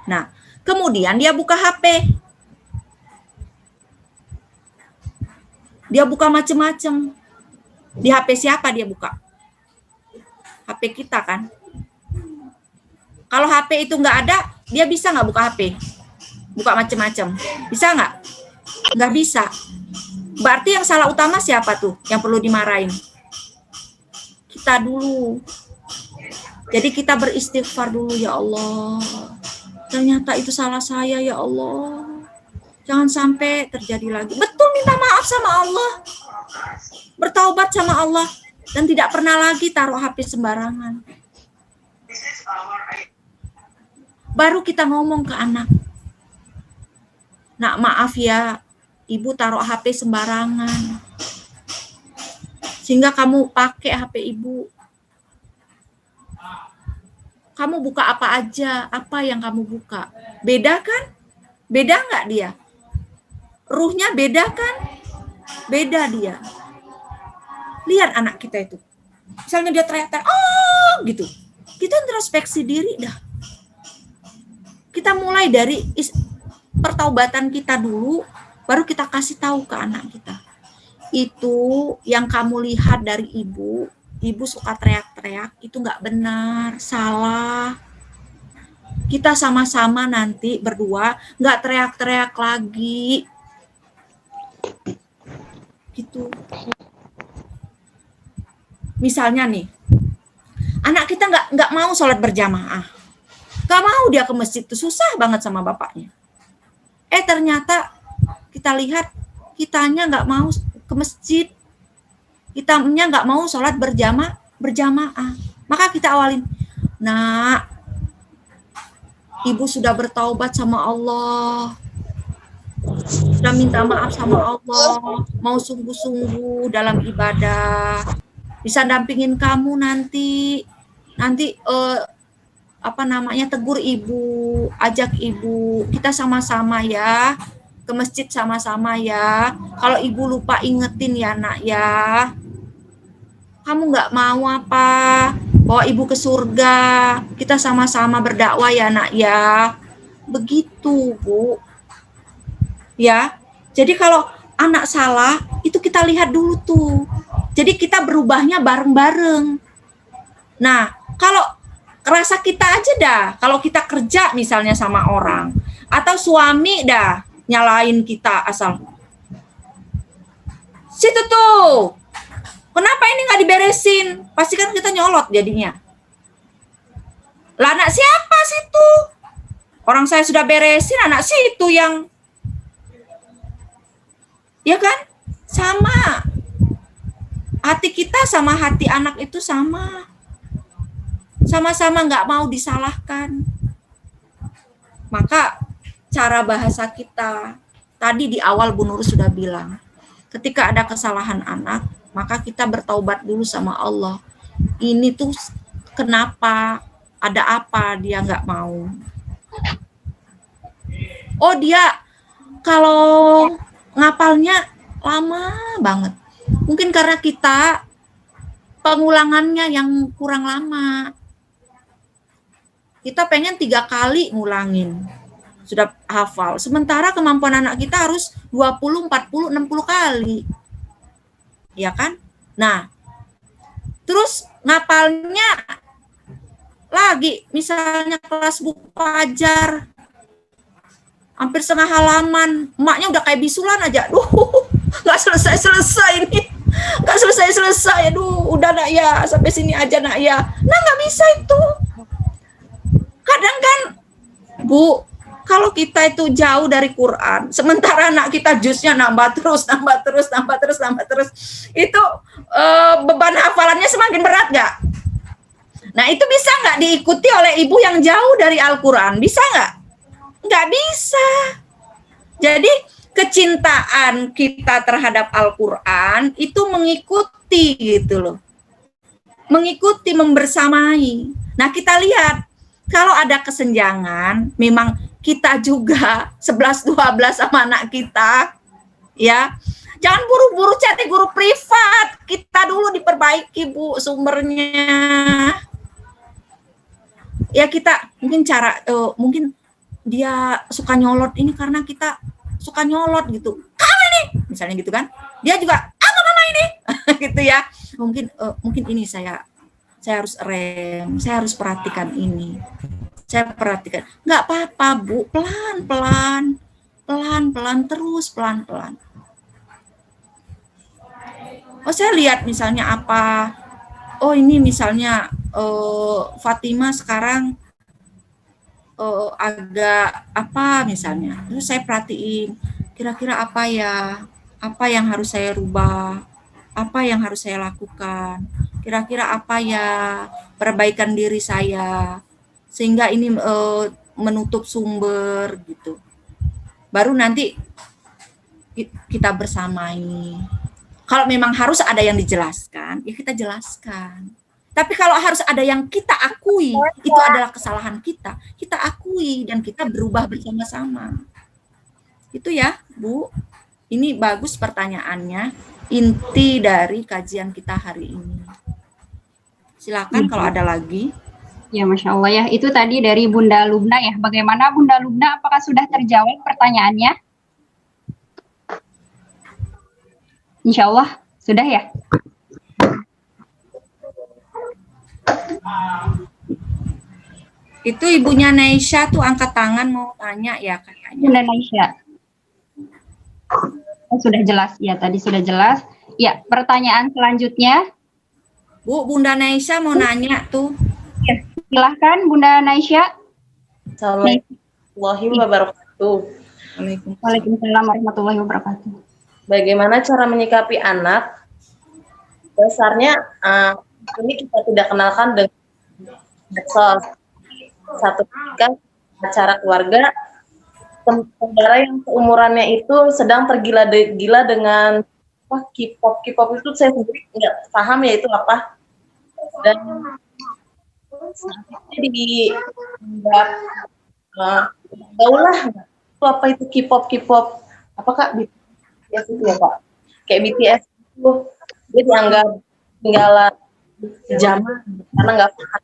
Nah, kemudian dia buka HP. Dia buka macem-macem. Di HP siapa dia buka? HP kita kan? Kalau HP itu nggak ada, dia bisa nggak buka HP? Buka macem-macem. Bisa nggak? Nggak bisa. Berarti yang salah utama siapa tuh? Yang perlu dimarahin? Kita dulu. Jadi kita beristighfar dulu, ya Allah. Ternyata itu salah saya, ya Allah. Jangan sampai terjadi lagi. Betul, minta maaf sama Allah. Bertaubat sama Allah. Dan tidak pernah lagi taruh HP sembarangan. Baru kita ngomong ke anak. Nak, maaf ya. ibu taruh HP sembarangan. Sehingga kamu pakai HP ibu. Kamu buka apa aja, apa yang kamu buka. Beda kan? Beda nggak dia? Ruhnya beda kan? Beda dia. Lihat anak kita itu. Misalnya dia teriak-teriak, oh gitu. Kita introspeksi diri dah. Kita mulai dari pertaubatan kita dulu, baru kita kasih tahu ke anak kita. Itu yang kamu lihat dari ibu suka teriak-teriak, itu nggak benar, salah. Kita sama-sama nanti berdua nggak teriak-teriak lagi. Gitu. Misalnya nih, anak kita nggak mau sholat berjamaah, nggak mau dia ke masjid, tuh susah banget sama bapaknya. Ternyata kita lihat kitanya nggak mau ke masjid, kitanya nggak mau sholat berjamaah. Maka kita awalin, nak, ibu sudah bertaubat sama Allah, sudah minta maaf sama Allah, mau sungguh-sungguh dalam ibadah, bisa dampingin kamu nanti tegur ibu, ajak ibu, kita sama-sama ya ke masjid sama-sama ya. Kalau ibu lupa ingetin ya nak ya. Kamu nggak mau apa? Bawa ibu ke surga. Kita sama-sama berdakwah ya nak ya. Begitu Bu. Ya. Jadi kalau anak salah itu kita lihat dulu tuh. Jadi kita berubahnya bareng-bareng. Nah, kalau rasa kita aja dah, kalau kita kerja misalnya sama orang, atau suami dah nyalain kita asal. Situ tuh, kenapa ini nggak diberesin? Pasti kan kita nyolot jadinya. Lah anak siapa situ? Orang saya sudah beresin, anak situ yang, ya kan? Sama. Hati kita sama hati anak itu sama. Sama-sama nggak mau disalahkan. Maka cara bahasa kita, tadi di awal Bu Nur sudah bilang, ketika ada kesalahan anak, maka kita bertaubat dulu sama Allah. Ini tuh kenapa, ada apa dia nggak mau. Oh dia kalau ngapalnya lama banget. Mungkin karena kita pengulangannya yang kurang lama. Kita pengen 3 kali ngulangin, sudah hafal. Sementara kemampuan anak kita harus 20, 40, 60 kali. Ya kan? Nah, terus ngapalnya lagi, misalnya kelas buku Fajar, hampir setengah halaman, emaknya udah kayak bisulan aja. Duh, nggak selesai ini. Nggak selesai. Aduh, udah nak ya, sampai sini aja nak ya. Nah, nggak bisa itu. Kadang kan, Bu, kalau kita itu jauh dari Quran, sementara anak kita jusnya nambah terus, itu beban hafalannya semakin berat nggak? Nah, itu bisa nggak diikuti oleh ibu yang jauh dari Al-Quran? Bisa nggak? Nggak bisa. Jadi, kecintaan kita terhadap Al-Quran itu mengikuti gitu loh. Mengikuti, membersamai. Nah, kita lihat, kalau ada kesenjangan, memang kita juga 11-12 sama anak kita, ya. Jangan buru-buru cari guru privat. Kita dulu diperbaiki, Bu, sumbernya. Ya kita mungkin mungkin dia suka nyolot ini karena kita suka nyolot gitu. Kamu ini, misalnya gitu kan. Dia juga, apa mama ini? Gitu ya. Mungkin ini saya harus rem, saya harus perhatikan ini. Saya perhatikan. Nggak apa-apa, Bu, pelan-pelan, terus pelan-pelan. Oh, saya lihat misalnya apa, oh ini misalnya Fatima sekarang agak apa misalnya, terus saya perhatiin, kira-kira apa yang harus saya rubah, apa yang harus saya lakukan, kira-kira apa ya perbaikan diri saya, sehingga ini menutup sumber gitu. Baru nanti kita bersamai. Kalau memang harus ada yang dijelaskan, ya kita jelaskan. Tapi kalau harus ada yang kita akui, itu adalah kesalahan kita. Kita akui dan kita berubah bersama-sama. Itu ya, Bu. Ini bagus pertanyaannya. Inti dari kajian kita hari ini. Silakan kalau ada lagi. Ya, Masya Allah ya. Itu tadi dari Bunda Lubna ya. Bagaimana Bunda Lubna? Apakah sudah terjawab pertanyaannya? Insya Allah sudah ya. Itu ibunya Naisha tuh angkat tangan mau tanya ya kayaknya. Bunda Naisha. Oh, sudah jelas ya, tadi sudah jelas. Ya, pertanyaan selanjutnya. Bu, Bunda Naisha mau nanya tuh. Ya, silahkan Bunda Naisha. Assalamualaikum warahmatullahi wabarakatuh. Waalaikumsalam warahmatullahi wabarakatuh. Bagaimana cara menyikapi anak? Dasarnya ini kita tidak kenalkan dengan medsos. Satu ketika acara keluarga, saudara yang seumurannya itu sedang tergila-gila dengan K-pop. K-pop itu saya sendiri nggak paham ya itu apa. Dan dianggap gaulah itu apa itu K-pop. Apa Kak? BTS itu ya Pak. Kayak BTS itu dia dianggap ketinggalan zaman karena nggak paham.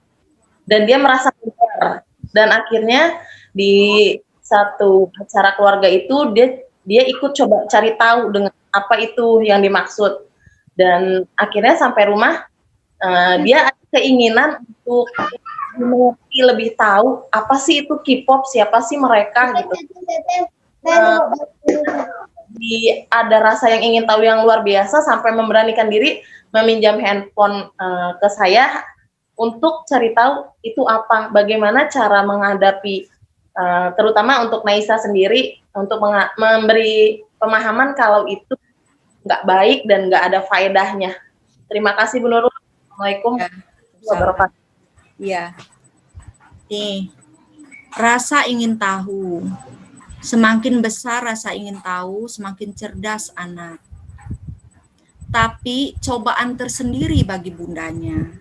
Dan dia merasa keluar. Dan akhirnya di satu acara keluarga itu dia ikut coba cari tahu dengan apa itu yang dimaksud. Dan akhirnya sampai rumah dia ada keinginan untuk mengerti lebih tahu apa sih itu K-pop, siapa sih mereka gitu. Ada rasa yang ingin tahu yang luar biasa sampai memberanikan diri meminjam handphone ke saya untuk cari tahu itu apa, bagaimana cara menghadapi, terutama untuk Naisa sendiri, untuk memberi pemahaman kalau itu nggak baik dan nggak ada faedahnya. Terima kasih Bu Nurul. Assalamualaikum warahmatullahi wabarakatuh. Iya. Nih, rasa ingin tahu. Semakin besar rasa ingin tahu, semakin cerdas anak. Tapi cobaan tersendiri bagi bundanya.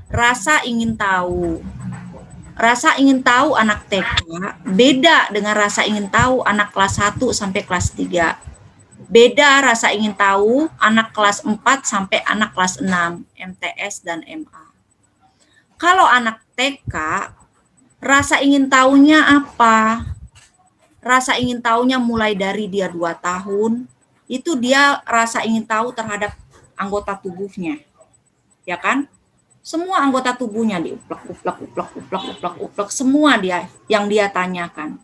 Rasa ingin tahu. Rasa ingin tahu anak TK beda dengan rasa ingin tahu anak kelas 1 sampai kelas 3. Beda rasa ingin tahu anak kelas 4 sampai anak kelas 6, MTS dan MA. Kalau anak TK, rasa ingin tahunya apa? Rasa ingin tahunya mulai dari dia 2 tahun, itu dia rasa ingin tahu terhadap anggota tubuhnya. Ya kan? Semua anggota tubuhnya diuplak, semua yang dia tanyakan.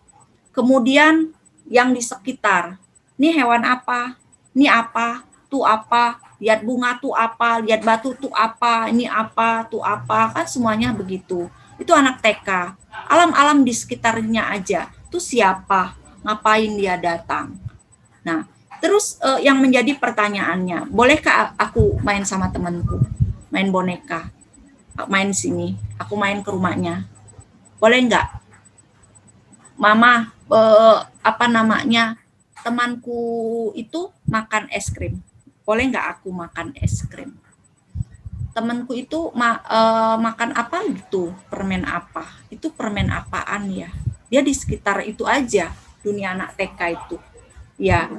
Kemudian yang di sekitar, ini hewan apa? Ini apa? Tuh apa? Lihat bunga tuh apa? Lihat batu tuh apa? Ini apa? Tuh apa? Kan semuanya begitu. Itu anak TK. Alam-alam di sekitarnya aja. Tuh siapa? Ngapain dia datang? Nah, terus yang menjadi pertanyaannya, bolehkah aku main sama temanku? Main boneka? Main sini, aku main ke rumahnya, boleh nggak? Mama, temanku itu makan es krim, boleh nggak aku makan es krim? Temanku itu makan apa gitu, permen apa? Itu permen apaan ya? Dia di sekitar itu aja, dunia anak TK itu, ya.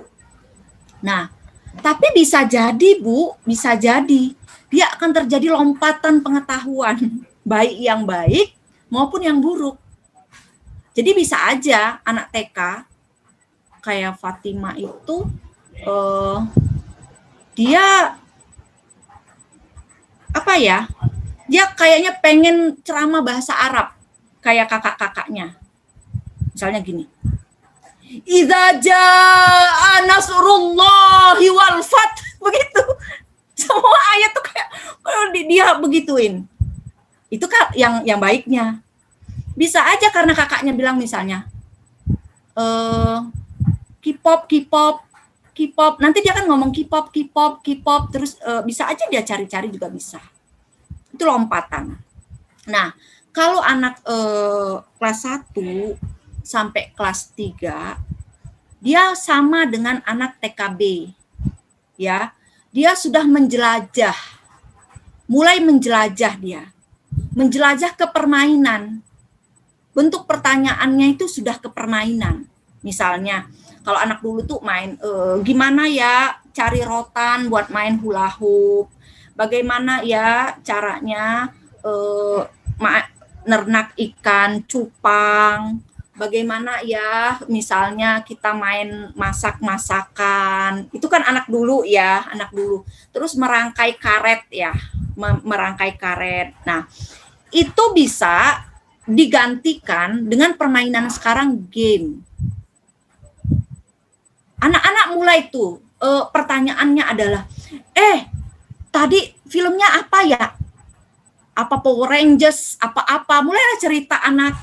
Nah, tapi bisa jadi Bu, bisa jadi dia akan terjadi lompatan pengetahuan, baik yang baik maupun yang buruk. Jadi bisa aja anak TK kayak Fatima itu dia apa ya? Dia kayaknya pengen ceramah bahasa Arab kayak kakak-kakaknya. Misalnya gini. Idza jaa nasrullahi wal fath, begitu. Semua ayat tuh kayak dia begituin. Itu kan yang baiknya. Bisa aja karena kakaknya bilang misalnya K-pop. Nanti dia kan ngomong K-pop terus bisa aja dia cari-cari juga bisa. Itu lompatan. Nah, kalau anak kelas 1 sampai kelas 3 dia sama dengan anak TKB. Ya, dia sudah menjelajah. Mulai menjelajah dia. Menjelajah ke permainan. Bentuk pertanyaannya itu sudah ke permainan. Misalnya, kalau anak dulu tuh main, gimana ya cari rotan buat main hula hoop, bagaimana ya caranya nernak ikan cupang, bagaimana ya misalnya kita main masak-masakan, itu kan anak dulu ya, anak dulu. Terus merangkai karet ya, merangkai karet. Nah, itu bisa digantikan dengan permainan sekarang game. Anak-anak mulai tuh pertanyaannya adalah, tadi filmnya apa ya? Apa Power Rangers, apa-apa. Mulailah cerita anak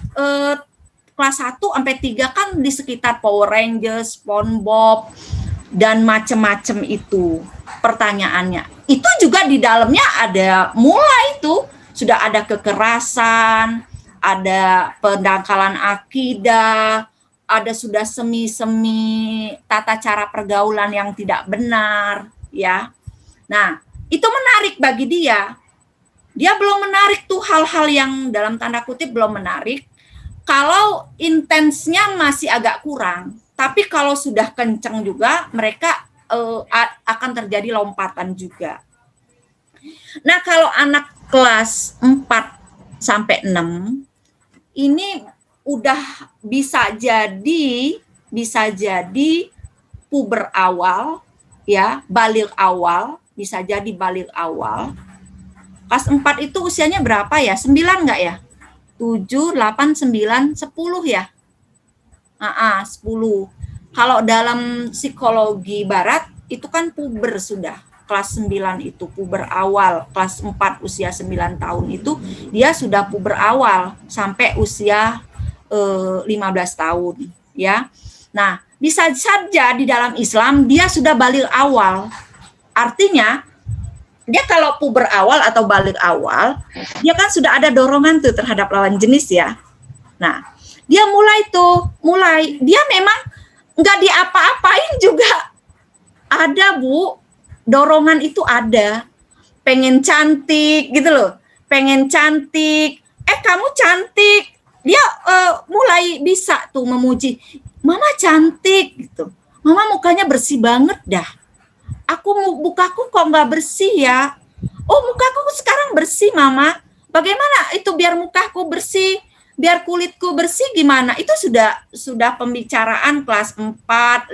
kelas 1 sampai 3 kan di sekitar Power Rangers, SpongeBob, dan macem-macem itu pertanyaannya. Itu juga di dalamnya ada mulai tuh, sudah ada kekerasan, ada pendangkalan akidah, ada sudah semi-semi tata cara pergaulan yang tidak benar, ya. Nah, itu menarik bagi dia. Dia belum menarik tuh hal-hal yang dalam tanda kutip belum menarik. Kalau intensnya masih agak kurang, tapi kalau sudah kenceng juga, mereka akan terjadi lompatan juga. Nah, kalau anak kelas 4 sampai 6, ini udah bisa jadi puber awal, ya, baligh awal, bisa jadi baligh awal. Kelas 4 itu usianya berapa ya? 9 enggak ya? 7, 8, 9, 10 ya? 10. Kalau dalam psikologi barat itu kan puber sudah. Kelas 9 itu puber awal, kelas 4 usia 9 tahun itu dia sudah puber awal sampai usia 15 tahun, ya. Nah, bisa saja di dalam Islam dia sudah baligh awal. Artinya dia kalau puber awal atau baligh awal, dia kan sudah ada dorongan tuh terhadap lawan jenis ya. Nah, dia mulai dia memang nggak diapa-apain juga ada, Bu. Dorongan itu ada, pengen cantik gitu loh, pengen cantik, kamu cantik, dia mulai bisa tuh memuji, mama cantik gitu, mama mukanya bersih banget dah, mukaku kok nggak bersih ya, mukaku sekarang bersih mama, bagaimana itu biar mukaku bersih, biar kulitku bersih gimana? Itu sudah pembicaraan kelas 4,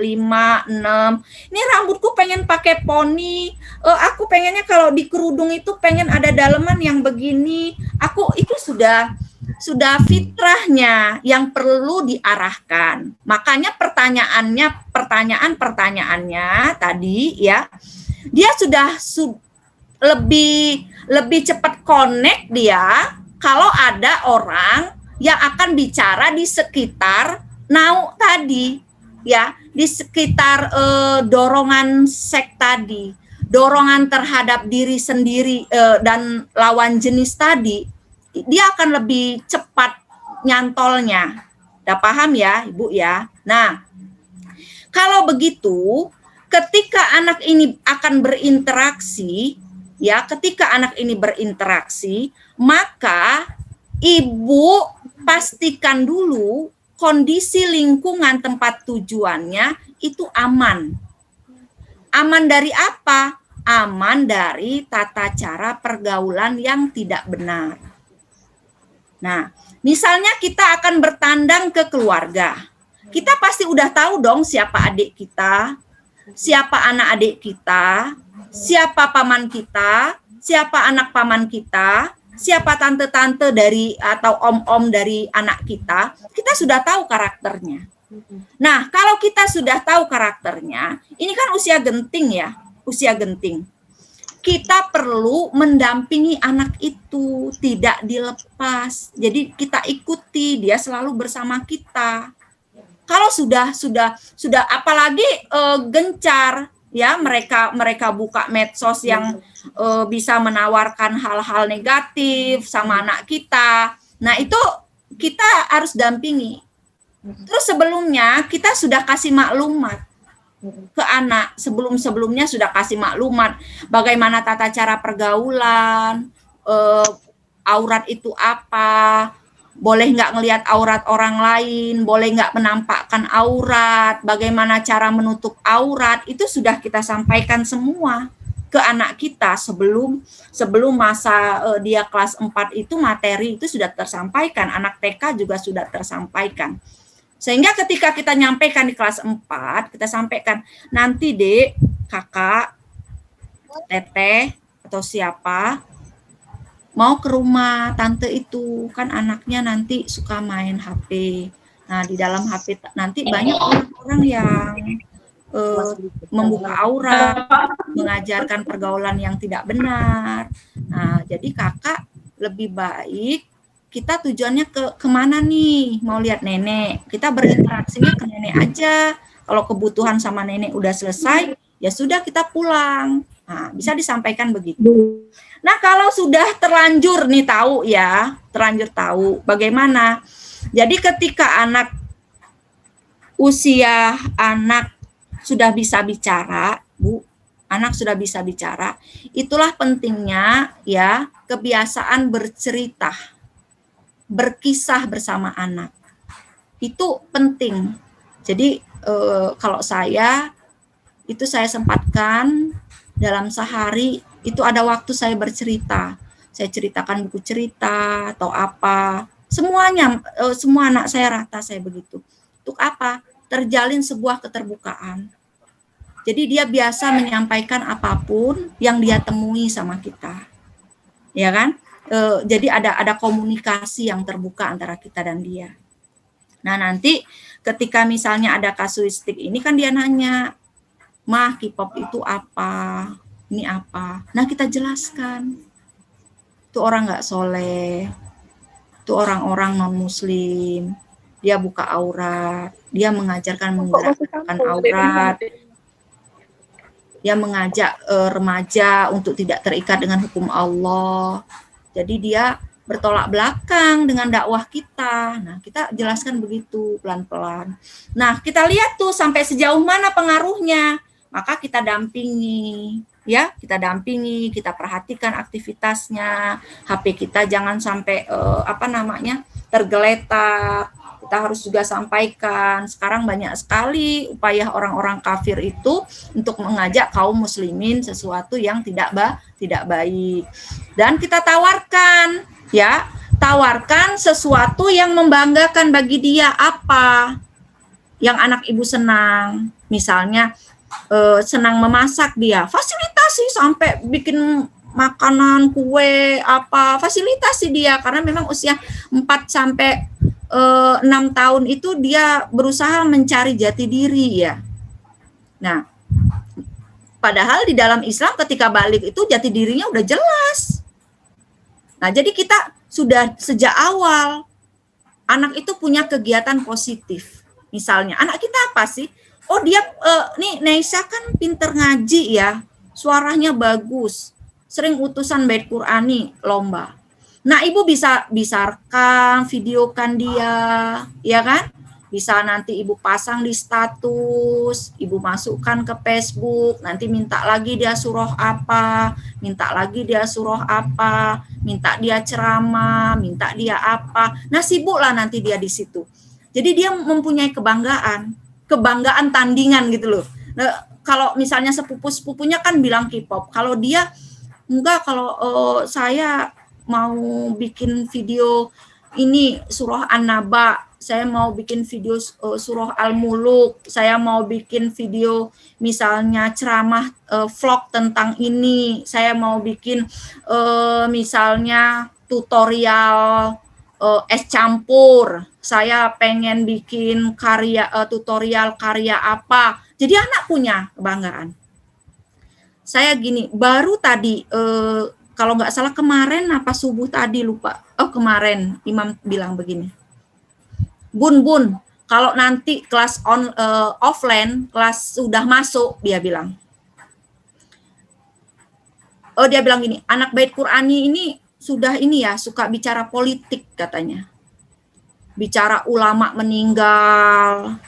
5, 6. Ini rambutku pengen pakai poni. Aku pengennya kalau di kerudung itu pengen ada daleman yang begini. Itu sudah fitrahnya yang perlu diarahkan. Makanya pertanyaannya tadi ya, dia sudah lebih cepat connect dia kalau ada orang yang akan bicara di sekitar tadi, ya, di sekitar dorongan seks tadi, dorongan terhadap diri sendiri dan lawan jenis tadi, dia akan lebih cepat nyantolnya. Udah paham ya, Ibu ya? Nah, kalau begitu, ketika anak ini akan berinteraksi, ya, maka Ibu pastikan dulu kondisi lingkungan tempat tujuannya itu aman. Aman dari apa? Aman dari tata cara pergaulan yang tidak benar. Nah, misalnya kita akan bertandang ke keluarga. Kita pasti udah tahu dong siapa adik kita, siapa anak adik kita, siapa paman kita, siapa anak paman kita, siapa tante-tante dari atau om-om dari anak kita sudah tahu karakternya. Nah, kalau kita sudah tahu karakternya, ini kan usia genting ya, usia genting. Kita perlu mendampingi anak itu, tidak dilepas. Jadi kita ikuti, dia selalu bersama kita. Kalau sudah apalagi gencar, ya, mereka buka medsos yang bisa menawarkan hal-hal negatif sama anak kita. Nah, itu kita harus dampingi. Terus sebelumnya kita sudah kasih maklumat ke anak, sebelum-sebelumnya sudah kasih maklumat bagaimana tata cara pergaulan, aurat itu apa, boleh nggak ngelihat aurat orang lain, boleh nggak menampakkan aurat, bagaimana cara menutup aurat, itu sudah kita sampaikan semua ke anak kita sebelum masa dia kelas 4 itu, materi itu sudah tersampaikan, anak TK juga sudah tersampaikan. Sehingga ketika kita nyampaikan di kelas 4, kita sampaikan, nanti Dek, Kakak, Teteh, atau siapa, mau ke rumah tante itu, kan anaknya nanti suka main HP. Nah, di dalam HP nanti banyak orang-orang yang membuka aurat, mengajarkan pergaulan yang tidak benar. Nah, jadi kakak lebih baik kita tujuannya kemana nih? Mau lihat nenek, kita berinteraksinya ke nenek aja. Kalau kebutuhan sama nenek udah selesai, ya sudah kita pulang. Nah, bisa disampaikan begitu. Nah, kalau sudah terlanjur nih tahu ya, terlanjur tahu bagaimana. Jadi ketika usia anak sudah bisa bicara, Bu, anak sudah bisa bicara, itulah pentingnya ya kebiasaan bercerita, berkisah bersama anak. Itu penting. Jadi kalau saya sempatkan dalam sehari itu ada waktu saya bercerita. Saya ceritakan buku cerita atau apa. Semuanya, semua anak saya rata saya begitu. Untuk apa? Terjalin sebuah keterbukaan. Jadi dia biasa menyampaikan apapun yang dia temui sama kita. Ya kan? Jadi ada komunikasi yang terbuka antara kita dan dia. Nah, nanti ketika misalnya ada kasuistik ini kan dia nanya, "Mah, K-pop itu apa? Ini apa?" Nah, kita jelaskan. Itu orang nggak soleh. Itu orang-orang non-muslim. Dia buka aurat. Dia mengajarkan menggerakkan aurat. Dia mengajak remaja untuk tidak terikat dengan hukum Allah. Jadi dia bertolak belakang dengan dakwah kita. Nah, kita jelaskan begitu pelan-pelan. Nah, kita lihat tuh sampai sejauh mana pengaruhnya. Maka kita dampingi, ya, kita perhatikan aktivitasnya. HP kita jangan sampai tergeletak. Kita harus juga sampaikan, sekarang banyak sekali upaya orang-orang kafir itu untuk mengajak kaum muslimin sesuatu yang tidak baik. Dan kita tawarkan sesuatu yang membanggakan bagi dia, apa yang anak ibu senang. Misalnya senang memasak dia, fasilitasi sampai bikin makanan, kue, apa, fasilitasi dia, karena memang usia 4 sampai 6 tahun itu dia berusaha mencari jati diri ya. Nah, padahal di dalam Islam ketika balik itu jati dirinya udah jelas. Nah, jadi kita sudah sejak awal anak itu punya kegiatan positif. Misalnya, anak kita apa sih? Oh, dia nih Neisa kan pinter ngaji ya, suaranya bagus, sering utusan bait Qur'ani lomba. Nah, ibu bisa rekam, videokan dia, ya kan? Bisa nanti ibu pasang di status, ibu masukkan ke Facebook, nanti minta lagi dia surah apa, minta lagi dia surah apa, minta dia ceramah, minta dia apa. Nah, sibuklah nanti dia di situ. Jadi dia mempunyai kebanggaan tandingan gitu loh. Nah, kalau misalnya sepupu-sepupunya kan bilang K-pop, kalau dia enggak, kalau saya mau bikin video ini surah An-Naba, saya mau bikin video surah Al-Muluk, saya mau bikin video misalnya ceramah vlog tentang ini, saya mau bikin misalnya tutorial es campur, saya pengen bikin tutorial karya apa. Jadi anak punya kebanggaan. Saya gini, baru tadi kalau nggak salah kemarin apa subuh tadi lupa. Oh, kemarin Imam bilang begini. Bun, kalau nanti kelas offline, kelas sudah masuk, dia bilang. Oh, dia bilang gini, anak bait Qur'ani ini sudah ini ya, suka bicara politik katanya. bicara ulama meninggal,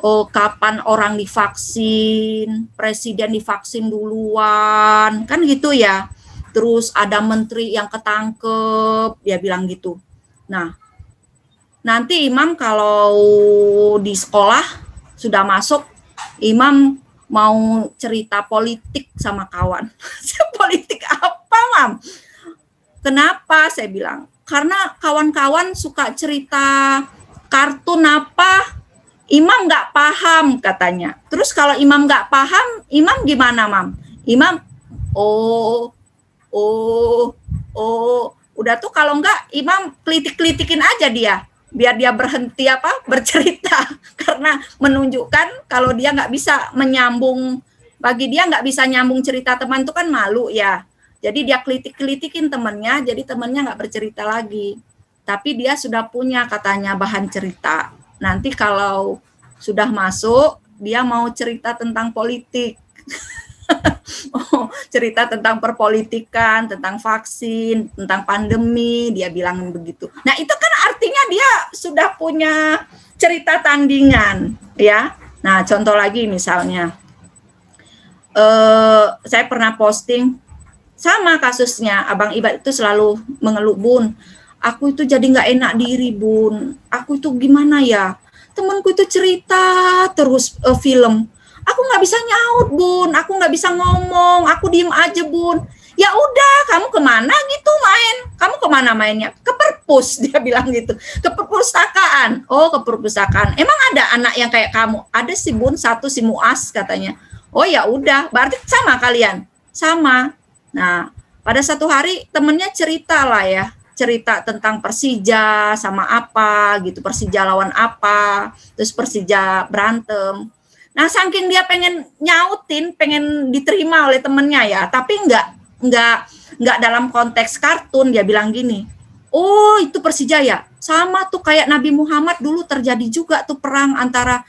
oh, kapan orang divaksin, presiden divaksin duluan, kan gitu ya. Terus ada menteri yang ketangkep, dia bilang gitu. Nah, nanti imam kalau di sekolah sudah masuk, imam mau cerita politik sama kawan. Politik apa, Mam? Kenapa? Saya bilang, karena kawan-kawan suka cerita kartun apa, imam nggak paham katanya. Terus kalau imam nggak paham, imam gimana, Mam? Imam, oh, udah tuh kalau nggak, imam kelitik-kelitikin aja dia, biar dia berhenti bercerita, karena menunjukkan kalau dia nggak bisa menyambung, bagi dia nggak bisa nyambung cerita teman itu kan malu ya. Jadi dia kelitik-kelitikin temannya, jadi temannya nggak bercerita lagi. Tapi dia sudah punya katanya bahan cerita. Nanti kalau sudah masuk, dia mau cerita tentang politik. Cerita tentang perpolitikan, tentang vaksin, tentang pandemi, dia bilang begitu. Nah, itu kan artinya dia sudah punya cerita tandingan, ya. Nah, contoh lagi misalnya, saya pernah posting, sama kasusnya, Abang Ibad itu selalu mengeluh, Bun, aku itu jadi nggak enak diri, Bun. Aku itu gimana ya? Temanku itu cerita terus film. Aku nggak bisa nyaut, Bun. Aku nggak bisa ngomong. Aku diem aja, Bun. Ya udah, kamu kemana gitu main? Kamu kemana mainnya? Ke perpus, dia bilang gitu. Ke perpustakaan. Oh, ke perpustakaan. Emang ada anak yang kayak kamu? Ada sih, Bun. Satu si Muas katanya. Oh ya udah, berarti sama kalian. Sama. Nah, pada satu hari temennya cerita lah ya. Cerita tentang Persija sama apa gitu. Persija lawan apa. Terus Persija berantem. Nah, saking dia pengen nyautin, pengen diterima oleh temennya ya, tapi enggak dalam konteks kartun. Dia bilang gini, oh itu Persija ya, sama tuh kayak Nabi Muhammad dulu terjadi juga tuh perang antara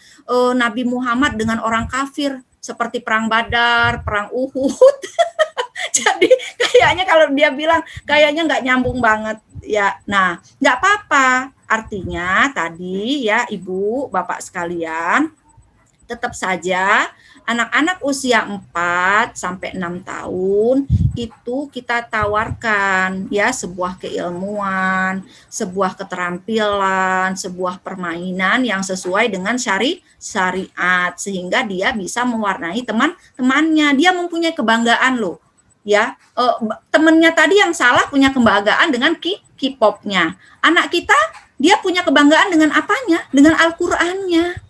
Nabi Muhammad dengan orang kafir, seperti perang Badar, perang Uhud. Jadi kayaknya kalau dia bilang, kayaknya nggak nyambung banget ya. Nah, nggak apa-apa, artinya tadi ya Ibu, Bapak sekalian, tetap saja anak-anak usia 4 sampai 6 tahun itu kita tawarkan ya sebuah keilmuan, sebuah keterampilan, sebuah permainan yang sesuai dengan syariat sehingga dia bisa mewarnai teman-temannya. Dia mempunyai kebanggaan loh. Ya, temennya tadi yang salah punya kebanggaan dengan K-popnya. Anak kita dia punya kebanggaan dengan apanya? Dengan Al-Qur'annya.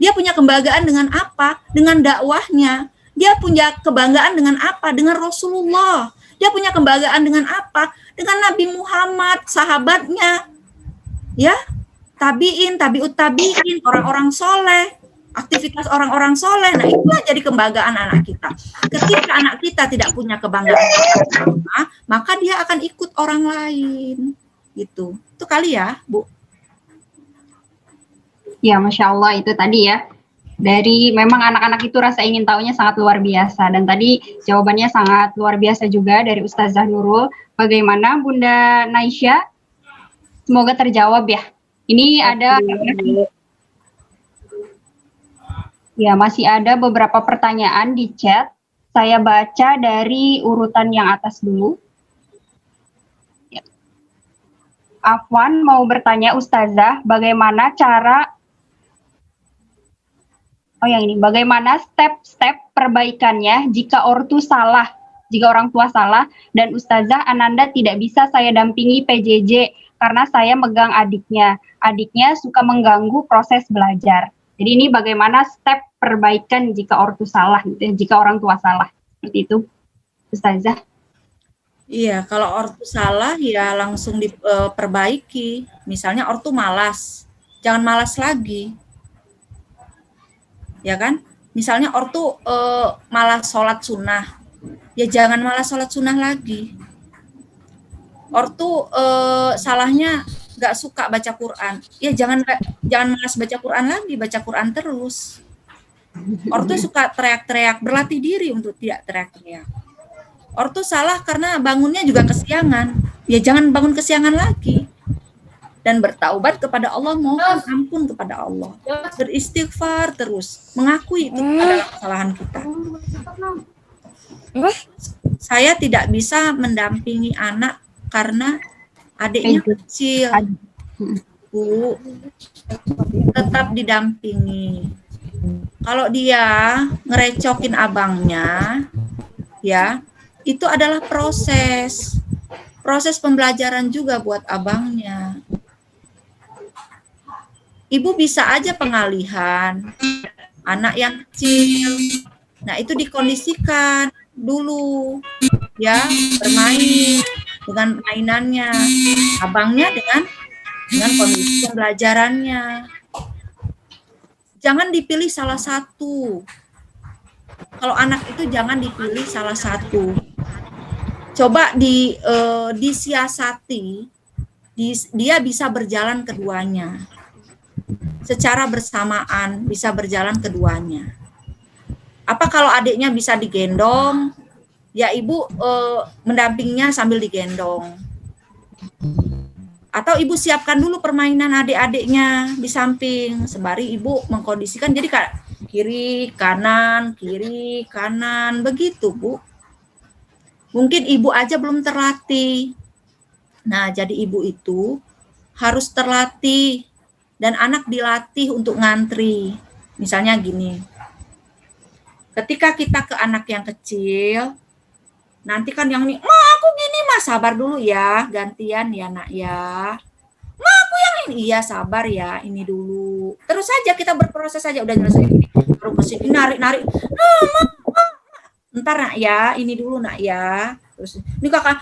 Dia punya kebanggaan dengan apa? Dengan dakwahnya. Dia punya kebanggaan dengan apa? Dengan Rasulullah. Dia punya kebanggaan dengan apa? Dengan Nabi Muhammad, sahabatnya. Ya, tabiin, tabiut tabiin, orang-orang soleh, aktivitas orang-orang soleh. Nah, itulah jadi kebanggaan anak kita. Ketika anak kita tidak punya kebanggaan, maka dia akan ikut orang lain. Gitu. Itu kali ya, Bu. Ya, Masya Allah itu tadi ya. Dari memang anak-anak itu rasa ingin tahunya sangat luar biasa. Dan tadi jawabannya sangat luar biasa juga dari Ustazah Nurul. Bagaimana Bunda Naisha? Semoga terjawab ya. Ini ada, ya masih ada beberapa pertanyaan di chat. Saya baca dari urutan yang atas dulu. Ya. Afwan mau bertanya Ustazah, bagaimana cara bagaimana step-step perbaikannya jika ortu salah, jika orang tua salah, dan Ustazah Ananda tidak bisa saya dampingi PJJ karena saya megang adiknya. Adiknya suka mengganggu proses belajar. Jadi ini bagaimana step perbaikan jika ortu salah, jika orang tua salah. Seperti itu, Ustazah. Iya, kalau ortu salah ya langsung diperbaiki. Misalnya ortu malas, jangan malas lagi. Ya kan? Misalnya ortu malas sholat sunnah, ya jangan malas sholat sunnah lagi. Ortu salahnya nggak suka baca Quran, ya jangan malas baca Quran lagi, baca Quran terus. Ortu suka teriak-teriak, berlatih diri untuk tidak teriak-teriak. Ortu salah karena bangunnya juga kesiangan, ya jangan bangun kesiangan lagi. dan bertaubat kepada Allah, mohon ampun kepada Allah, beristighfar terus, mengakui itu adalah kesalahan kita. Saya tidak bisa mendampingi anak karena adiknya kecil, Bu. Tetap didampingi. Kalau dia ngerecokin abangnya, ya, itu adalah proses pembelajaran juga buat abangnya. Ibu bisa aja pengalihan anak yang kecil. Nah, itu dikondisikan dulu, ya, bermain dengan mainannya, abangnya dengan kondisi pembelajarannya. Jangan dipilih salah satu. Kalau anak itu jangan dipilih salah satu. Coba disiasati, dia bisa berjalan keduanya. Secara bersamaan bisa berjalan keduanya. Apa kalau adiknya bisa digendong, ya ibu mendampinginya sambil digendong. Atau ibu siapkan dulu permainan adik-adiknya di samping, sembari ibu mengkondisikan jadi kiri, kanan, begitu, Bu. Mungkin ibu aja belum terlatih. Nah, jadi ibu itu harus terlatih dan anak dilatih untuk ngantri. Misalnya gini, ketika kita ke anak yang kecil, nanti kan yang ini, aku gini, sabar dulu ya, gantian ya nak ya. Aku yang ini, iya sabar ya, ini dulu. Terus saja kita berproses saja, udah selesai ini, baru kesini narik. Ntar nak ya, ini dulu nak ya. Terus ini kakak,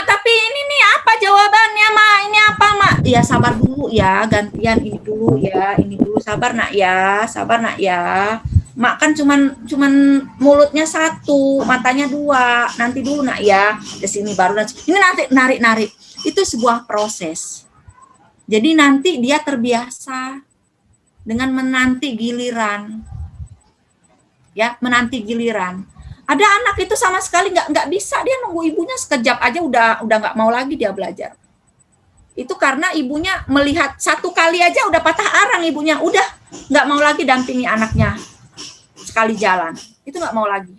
tapi ini nih apa jawabannya, ini apa, Ya sabar dulu ya, gantian ini dulu ya, ini dulu, sabar nak ya. Kan cuman mulutnya satu, matanya dua, nanti dulu nak ya, di sini baru ini nanti narik. Itu sebuah proses. Jadi nanti dia terbiasa dengan menanti giliran. Ya, menanti giliran. Ada anak itu sama sekali nggak bisa, dia nunggu ibunya sekejap aja udah nggak mau lagi dia belajar. Itu karena ibunya melihat satu kali aja udah patah arang ibunya, udah nggak mau lagi dampingi anaknya sekali jalan, itu nggak mau lagi.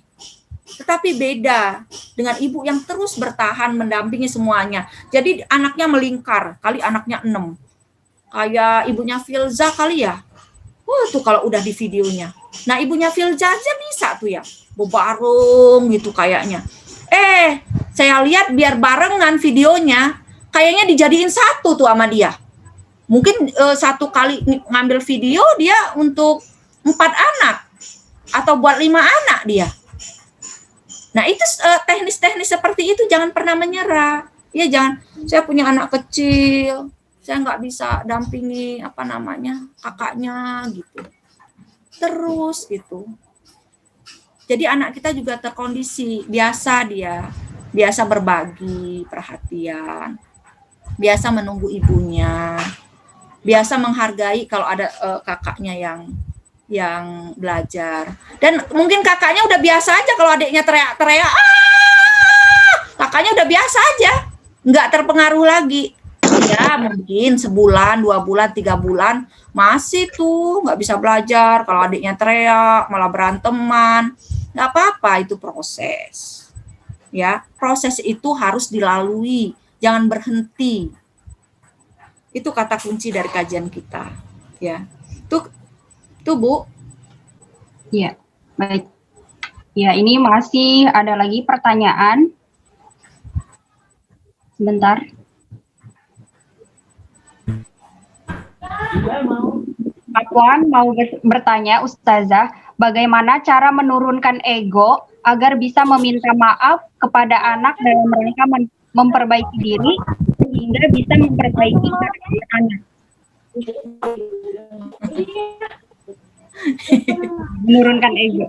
Tetapi beda dengan ibu yang terus bertahan mendampingi semuanya. Jadi anaknya melingkar, kali anaknya 6. Kayak ibunya Filza kali ya. Tuh kalau udah di videonya. Nah, ibunya Filza aja bisa tuh ya, bebareng gitu kayaknya. Saya lihat biar barengan videonya, kayaknya dijadiin satu tuh sama dia. Mungkin satu kali ngambil video dia untuk 4 anak. Atau buat 5 anak dia. Nah, itu teknis-teknis seperti itu jangan pernah menyerah. Ya jangan, saya punya anak kecil, saya nggak bisa dampingi kakaknya gitu. Terus gitu. Jadi anak kita juga terkondisi, biasa berbagi perhatian, biasa menunggu ibunya, biasa menghargai kalau ada kakaknya yang belajar. Dan mungkin kakaknya udah biasa aja kalau adiknya teriak-teriak, kakaknya udah biasa aja, nggak terpengaruh lagi. Ya mungkin sebulan, 2 bulan, 3 bulan masih tuh nggak bisa belajar kalau adiknya teriak, malah beranteman. Nggak apa-apa, itu proses. Ya, proses itu harus dilalui, jangan berhenti. Itu kata kunci dari kajian kita. Ya, tuh Bu. Iya, baik. Ya, ini masih ada lagi pertanyaan. Sebentar. Afwan mau bertanya, Ustazah, bagaimana cara menurunkan ego agar bisa meminta maaf kepada anak dalam rangka memperbaiki diri sehingga bisa memperbaiki karakter anak? Menurunkan ego.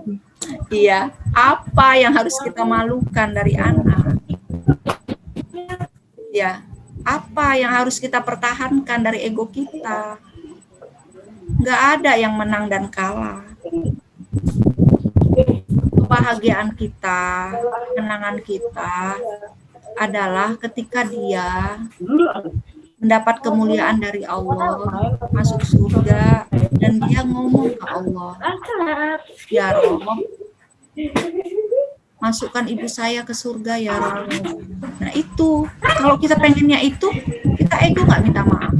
Iya, apa yang harus kita malukan dari anak? Ya, apa yang harus kita pertahankan dari ego kita? Nggak ada yang menang dan kalah. Kebahagiaan kita, kenangan kita adalah ketika dia mendapat kemuliaan dari Allah, masuk surga, dan dia ngomong ke Allah, ya Rob, masukkan ibu saya ke surga ya Rob. Nah itu, kalau kita pengennya itu, kita ego nggak minta maaf.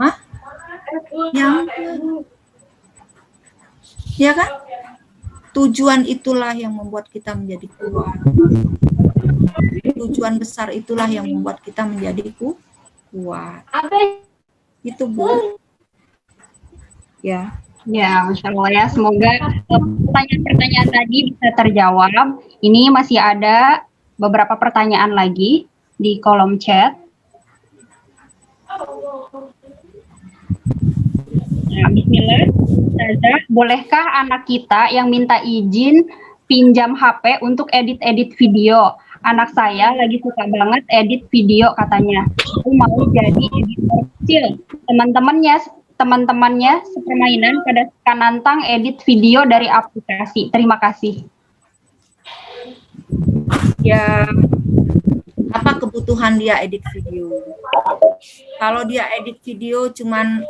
Hah? Yang, ya kan? Tujuan itulah yang membuat kita menjadi kuat. Tujuan besar itulah yang membuat kita menjadi kuat. Itu Bu. Ya. Ya, Masya Allah ya. Semoga pertanyaan-pertanyaan tadi bisa terjawab. Ini masih ada beberapa pertanyaan lagi di kolom chat. Nah, bismillah. Ustazah, bolehkah anak kita yang minta izin pinjam HP untuk edit-edit video? Anak saya lagi suka banget edit video katanya. Aku mau jadi editor kecil. Teman-temannya sepermainan pada suka nantang edit video dari aplikasi. Terima kasih. Ya, apa kebutuhan dia edit video? Kalau dia edit video cuman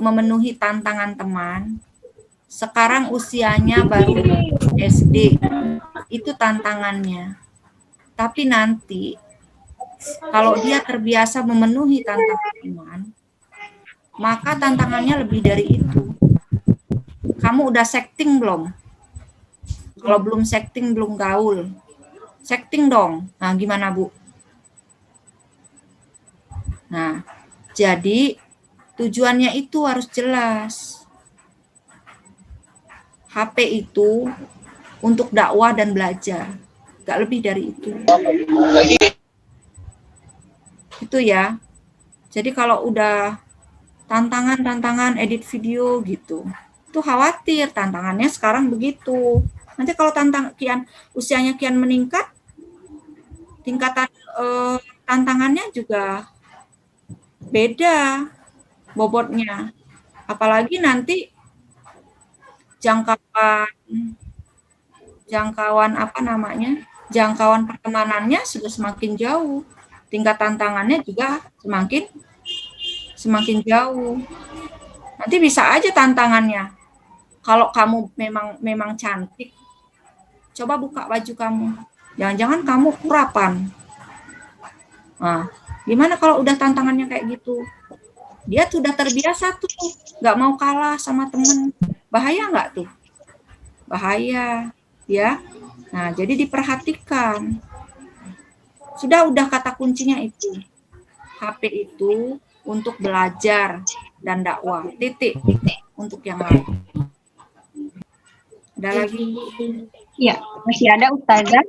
memenuhi tantangan teman, sekarang usianya baru SD, itu tantangannya. Tapi nanti kalau dia terbiasa memenuhi tantangan teman, maka tantangannya lebih dari itu. Kamu udah setting belum? Kalau belum setting, belum gaul. Setting dong. Nah, gimana Bu? Nah, jadi tujuannya itu harus jelas. HP itu untuk dakwah dan belajar. Gak lebih dari itu. Itu ya. Jadi kalau udah tantangan edit video gitu, itu khawatir tantangannya sekarang begitu. Nanti kalau usianya kian meningkat, tingkatan tantangannya juga beda bobotnya. Apalagi nanti jangkauan pertemanannya sudah semakin jauh. Tingkat tantangannya juga semakin jauh. Nanti bisa aja tantangannya. Kalau kamu memang cantik, coba buka baju kamu. Jangan-jangan kamu kurapan. Nah, gimana kalau udah tantangannya kayak gitu? Dia sudah terbiasa tuh, nggak mau kalah sama temen. Bahaya nggak tuh? Bahaya, ya. Nah, jadi diperhatikan. Udah kata kuncinya itu. HP itu untuk belajar dan dakwah. Titik. Untuk yang lain. Ada lagi? Ya, masih ada Ustazah.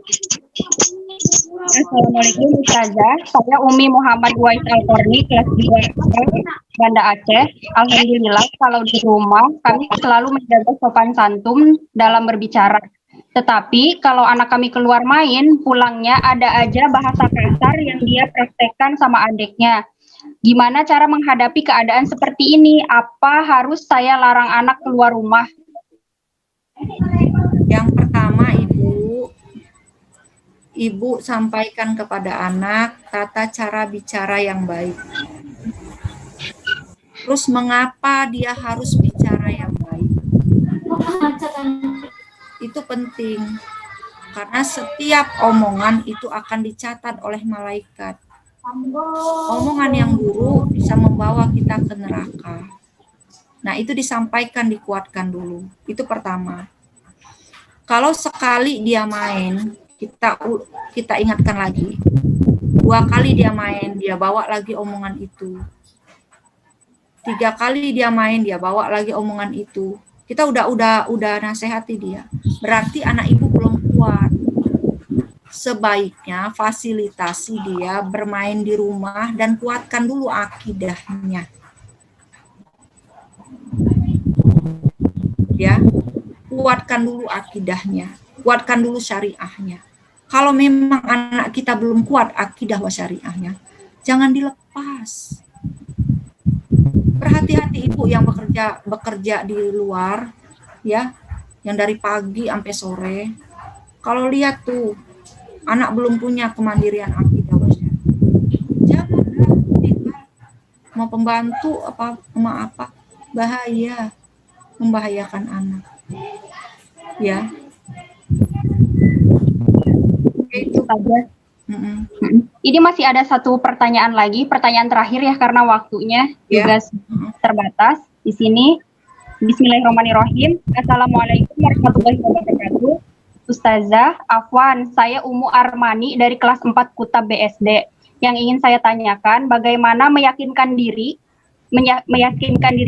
Assalamualaikum Ustazah. Saya Umi Muhammad Wais Al-Korni, kelas 2 Banda Aceh. Alhamdulillah kalau di rumah kami selalu menjaga sopan santun dalam berbicara. Tetapi kalau anak kami keluar main, pulangnya ada aja bahasa kasar yang dia praktekkan sama adiknya. Gimana cara menghadapi keadaan seperti ini? Apa harus saya larang anak keluar rumah? Yang pertama, Ibu sampaikan kepada anak tata cara bicara yang baik. Terus mengapa dia harus bicara yang baik? Itu penting. Karena setiap omongan itu akan dicatat oleh malaikat. Omongan yang buruk bisa membawa kita ke neraka. Nah, itu disampaikan, dikuatkan dulu. Itu pertama. Kalau sekali dia main, kita ingatkan lagi. 2 kali dia main, dia bawa lagi omongan itu. 3 kali dia main, dia bawa lagi omongan itu. Kita udah nasihati dia. Berarti anak ibu belum kuat. Sebaiknya fasilitasi dia bermain di rumah dan kuatkan dulu akidahnya. Ya, kuatkan dulu akidahnya, kuatkan dulu syariahnya. Kalau memang anak kita belum kuat akidah wa syariahnya, jangan dilepas. Berhati-hati ibu yang bekerja di luar, ya, yang dari pagi sampai sore. Kalau lihat tuh anak belum punya kemandirian akidah wa syariah, janganlah tinggal. sama pembantu apa sama apa, bahaya, membahayakan anak. Ya. Oke, itu Ustazah. Mm-mm. Ini masih ada satu pertanyaan lagi, pertanyaan terakhir ya karena waktunya Ya. juga terbatas di sini. Bismillahirrahmanirrahim. Assalamualaikum warahmatullahi wabarakatuh. Ustazah, Afwan, saya Umu Armani dari kelas 4 Kuta BSD. Yang ingin saya tanyakan, bagaimana meyakinkan diri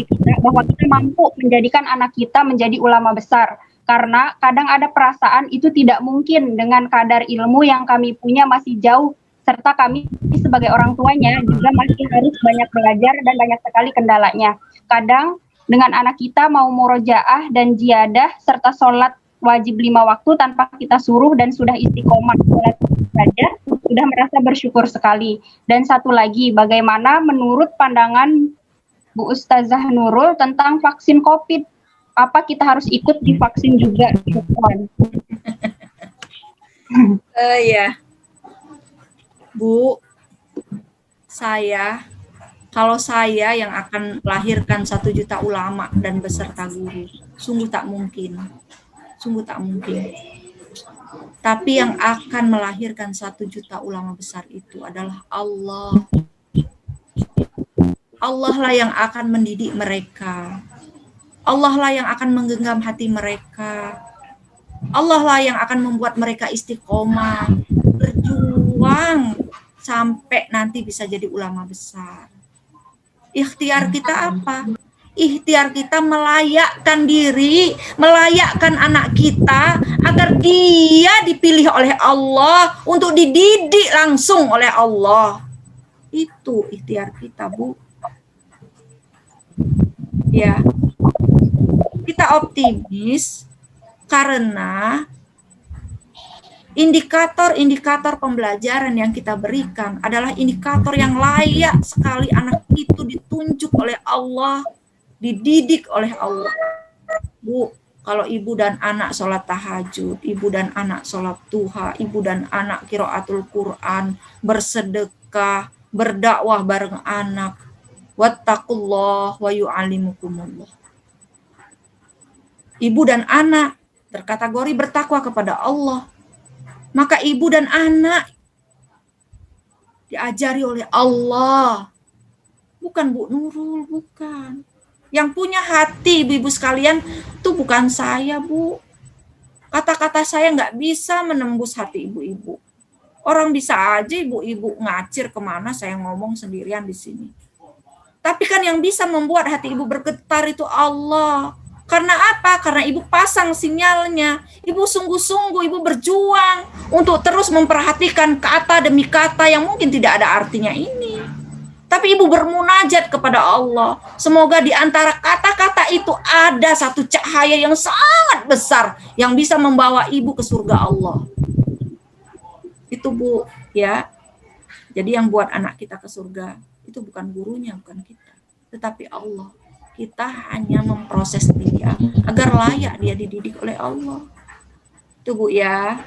kita bahwa kita mampu menjadikan anak kita menjadi ulama besar. Karena kadang ada perasaan itu tidak mungkin dengan kadar ilmu yang kami punya masih jauh, serta kami sebagai orang tuanya juga masih harus banyak belajar dan banyak sekali kendalanya. Kadang dengan anak kita mau murojaah dan jiadah serta sholat wajib 5 waktu tanpa kita suruh dan sudah istiqomah sholat saja, sudah merasa bersyukur sekali. Dan satu lagi, bagaimana menurut pandangan Bu Ustazah Nurul tentang vaksin COVID? Apa kita harus ikut divaksin juga? Ya, Bu, kalau saya yang akan melahirkan 1 juta ulama dan beserta guru, sungguh tak mungkin. Tapi yang akan melahirkan 1 juta ulama besar itu adalah Allah. Allah lah yang akan mendidik mereka. Allah lah yang akan menggenggam hati mereka. Allah lah yang akan membuat mereka istiqomah, berjuang sampai nanti bisa jadi ulama besar. Ikhtiar kita apa? Ikhtiar kita melayakkan diri, melayakkan anak kita agar dia dipilih oleh Allah untuk dididik langsung oleh Allah. Itu ikhtiar kita, Bu. Ya. Kita optimis karena indikator-indikator pembelajaran yang kita berikan adalah indikator yang layak sekali anak itu ditunjuk oleh Allah, dididik oleh Allah. Bu, kalau ibu dan anak sholat tahajud, ibu dan anak sholat duha, ibu dan anak qiraatul Quran, bersedekah, berdakwah bareng anak, wattaqullah wa yu'allimukumullah. Ibu dan anak terkategori bertakwa kepada Allah. Maka ibu dan anak diajari oleh Allah. Bukan Bu Nurul, bukan. Yang punya hati ibu-ibu sekalian itu bukan saya, Bu. Kata-kata saya nggak bisa menembus hati ibu-ibu. Orang bisa aja ibu-ibu ngacir kemana, saya ngomong sendirian di sini. Tapi kan yang bisa membuat hati ibu bergetar itu Allah. Karena apa? Karena ibu pasang sinyalnya. Ibu sungguh-sungguh, ibu berjuang untuk terus memperhatikan kata demi kata yang mungkin tidak ada artinya ini. Tapi ibu bermunajat kepada Allah. Semoga di antara kata-kata itu ada satu cahaya yang sangat besar yang bisa membawa ibu ke surga Allah. Itu, Bu, ya. Jadi yang buat anak kita ke surga itu bukan gurunya, bukan kita, tetapi Allah. Kita hanya memproses dia agar layak dia dididik oleh Allah. Itu, Bu, ya.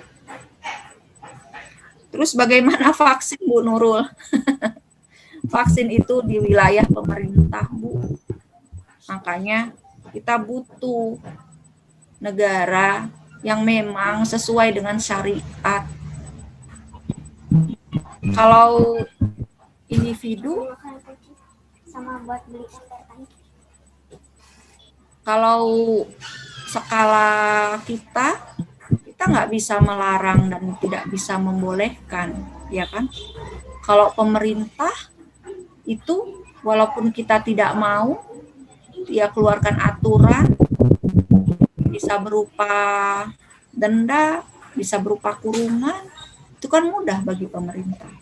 Terus bagaimana vaksin, Bu Nurul? Vaksin itu di wilayah pemerintah, Bu. Makanya kita butuh negara yang memang sesuai dengan syariat. Kalau individu, kalau skala kita nggak bisa melarang dan tidak bisa membolehkan, ya kan? Kalau pemerintah itu walaupun kita tidak mau, dia keluarkan aturan, bisa berupa denda, bisa berupa kurungan, itu kan mudah bagi pemerintah.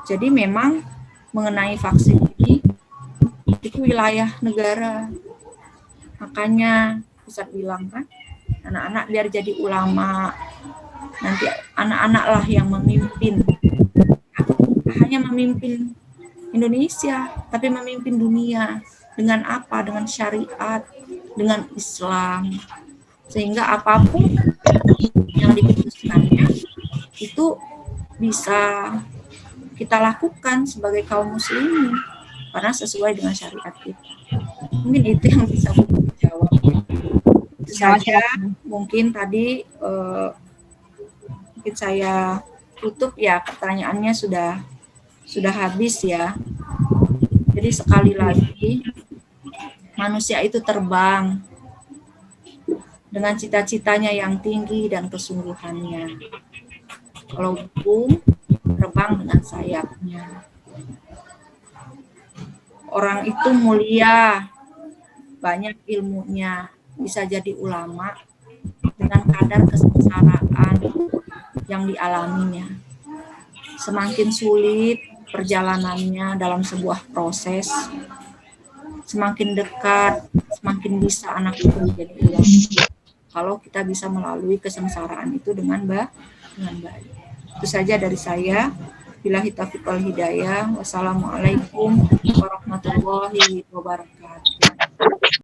Jadi memang mengenai vaksin ini itu wilayah negara. Makanya Ustaz bilang kan, anak-anak biar jadi ulama, nanti anak-anak lah yang memimpin. Hanya memimpin Indonesia, tapi memimpin dunia. Dengan apa? Dengan syariat, dengan Islam. Sehingga apapun yang diputuskannya itu bisa kita lakukan sebagai kaum muslimin. karena sesuai dengan syariat kita. Mungkin itu yang bisa Bu jawab. Itu saja. Mungkin tadi mungkin saya tutup ya, pertanyaannya sudah habis ya. Jadi sekali lagi, manusia itu terbang dengan cita-citanya yang tinggi dan kesungguhannya. Kalau burung terbang dengan sayapnya. Orang itu mulia, banyak ilmunya, bisa jadi ulama dengan kadar kesengsaraan yang dialaminya. Semakin sulit perjalanannya dalam sebuah proses, semakin dekat, semakin bisa anak itu menjadi ulama. Kalau kita bisa melalui kesengsaraan itu dengan baik. Itu saja dari saya. Billahi taufiq wal hidayah. Wassalamualaikum warahmatullahi wabarakatuh.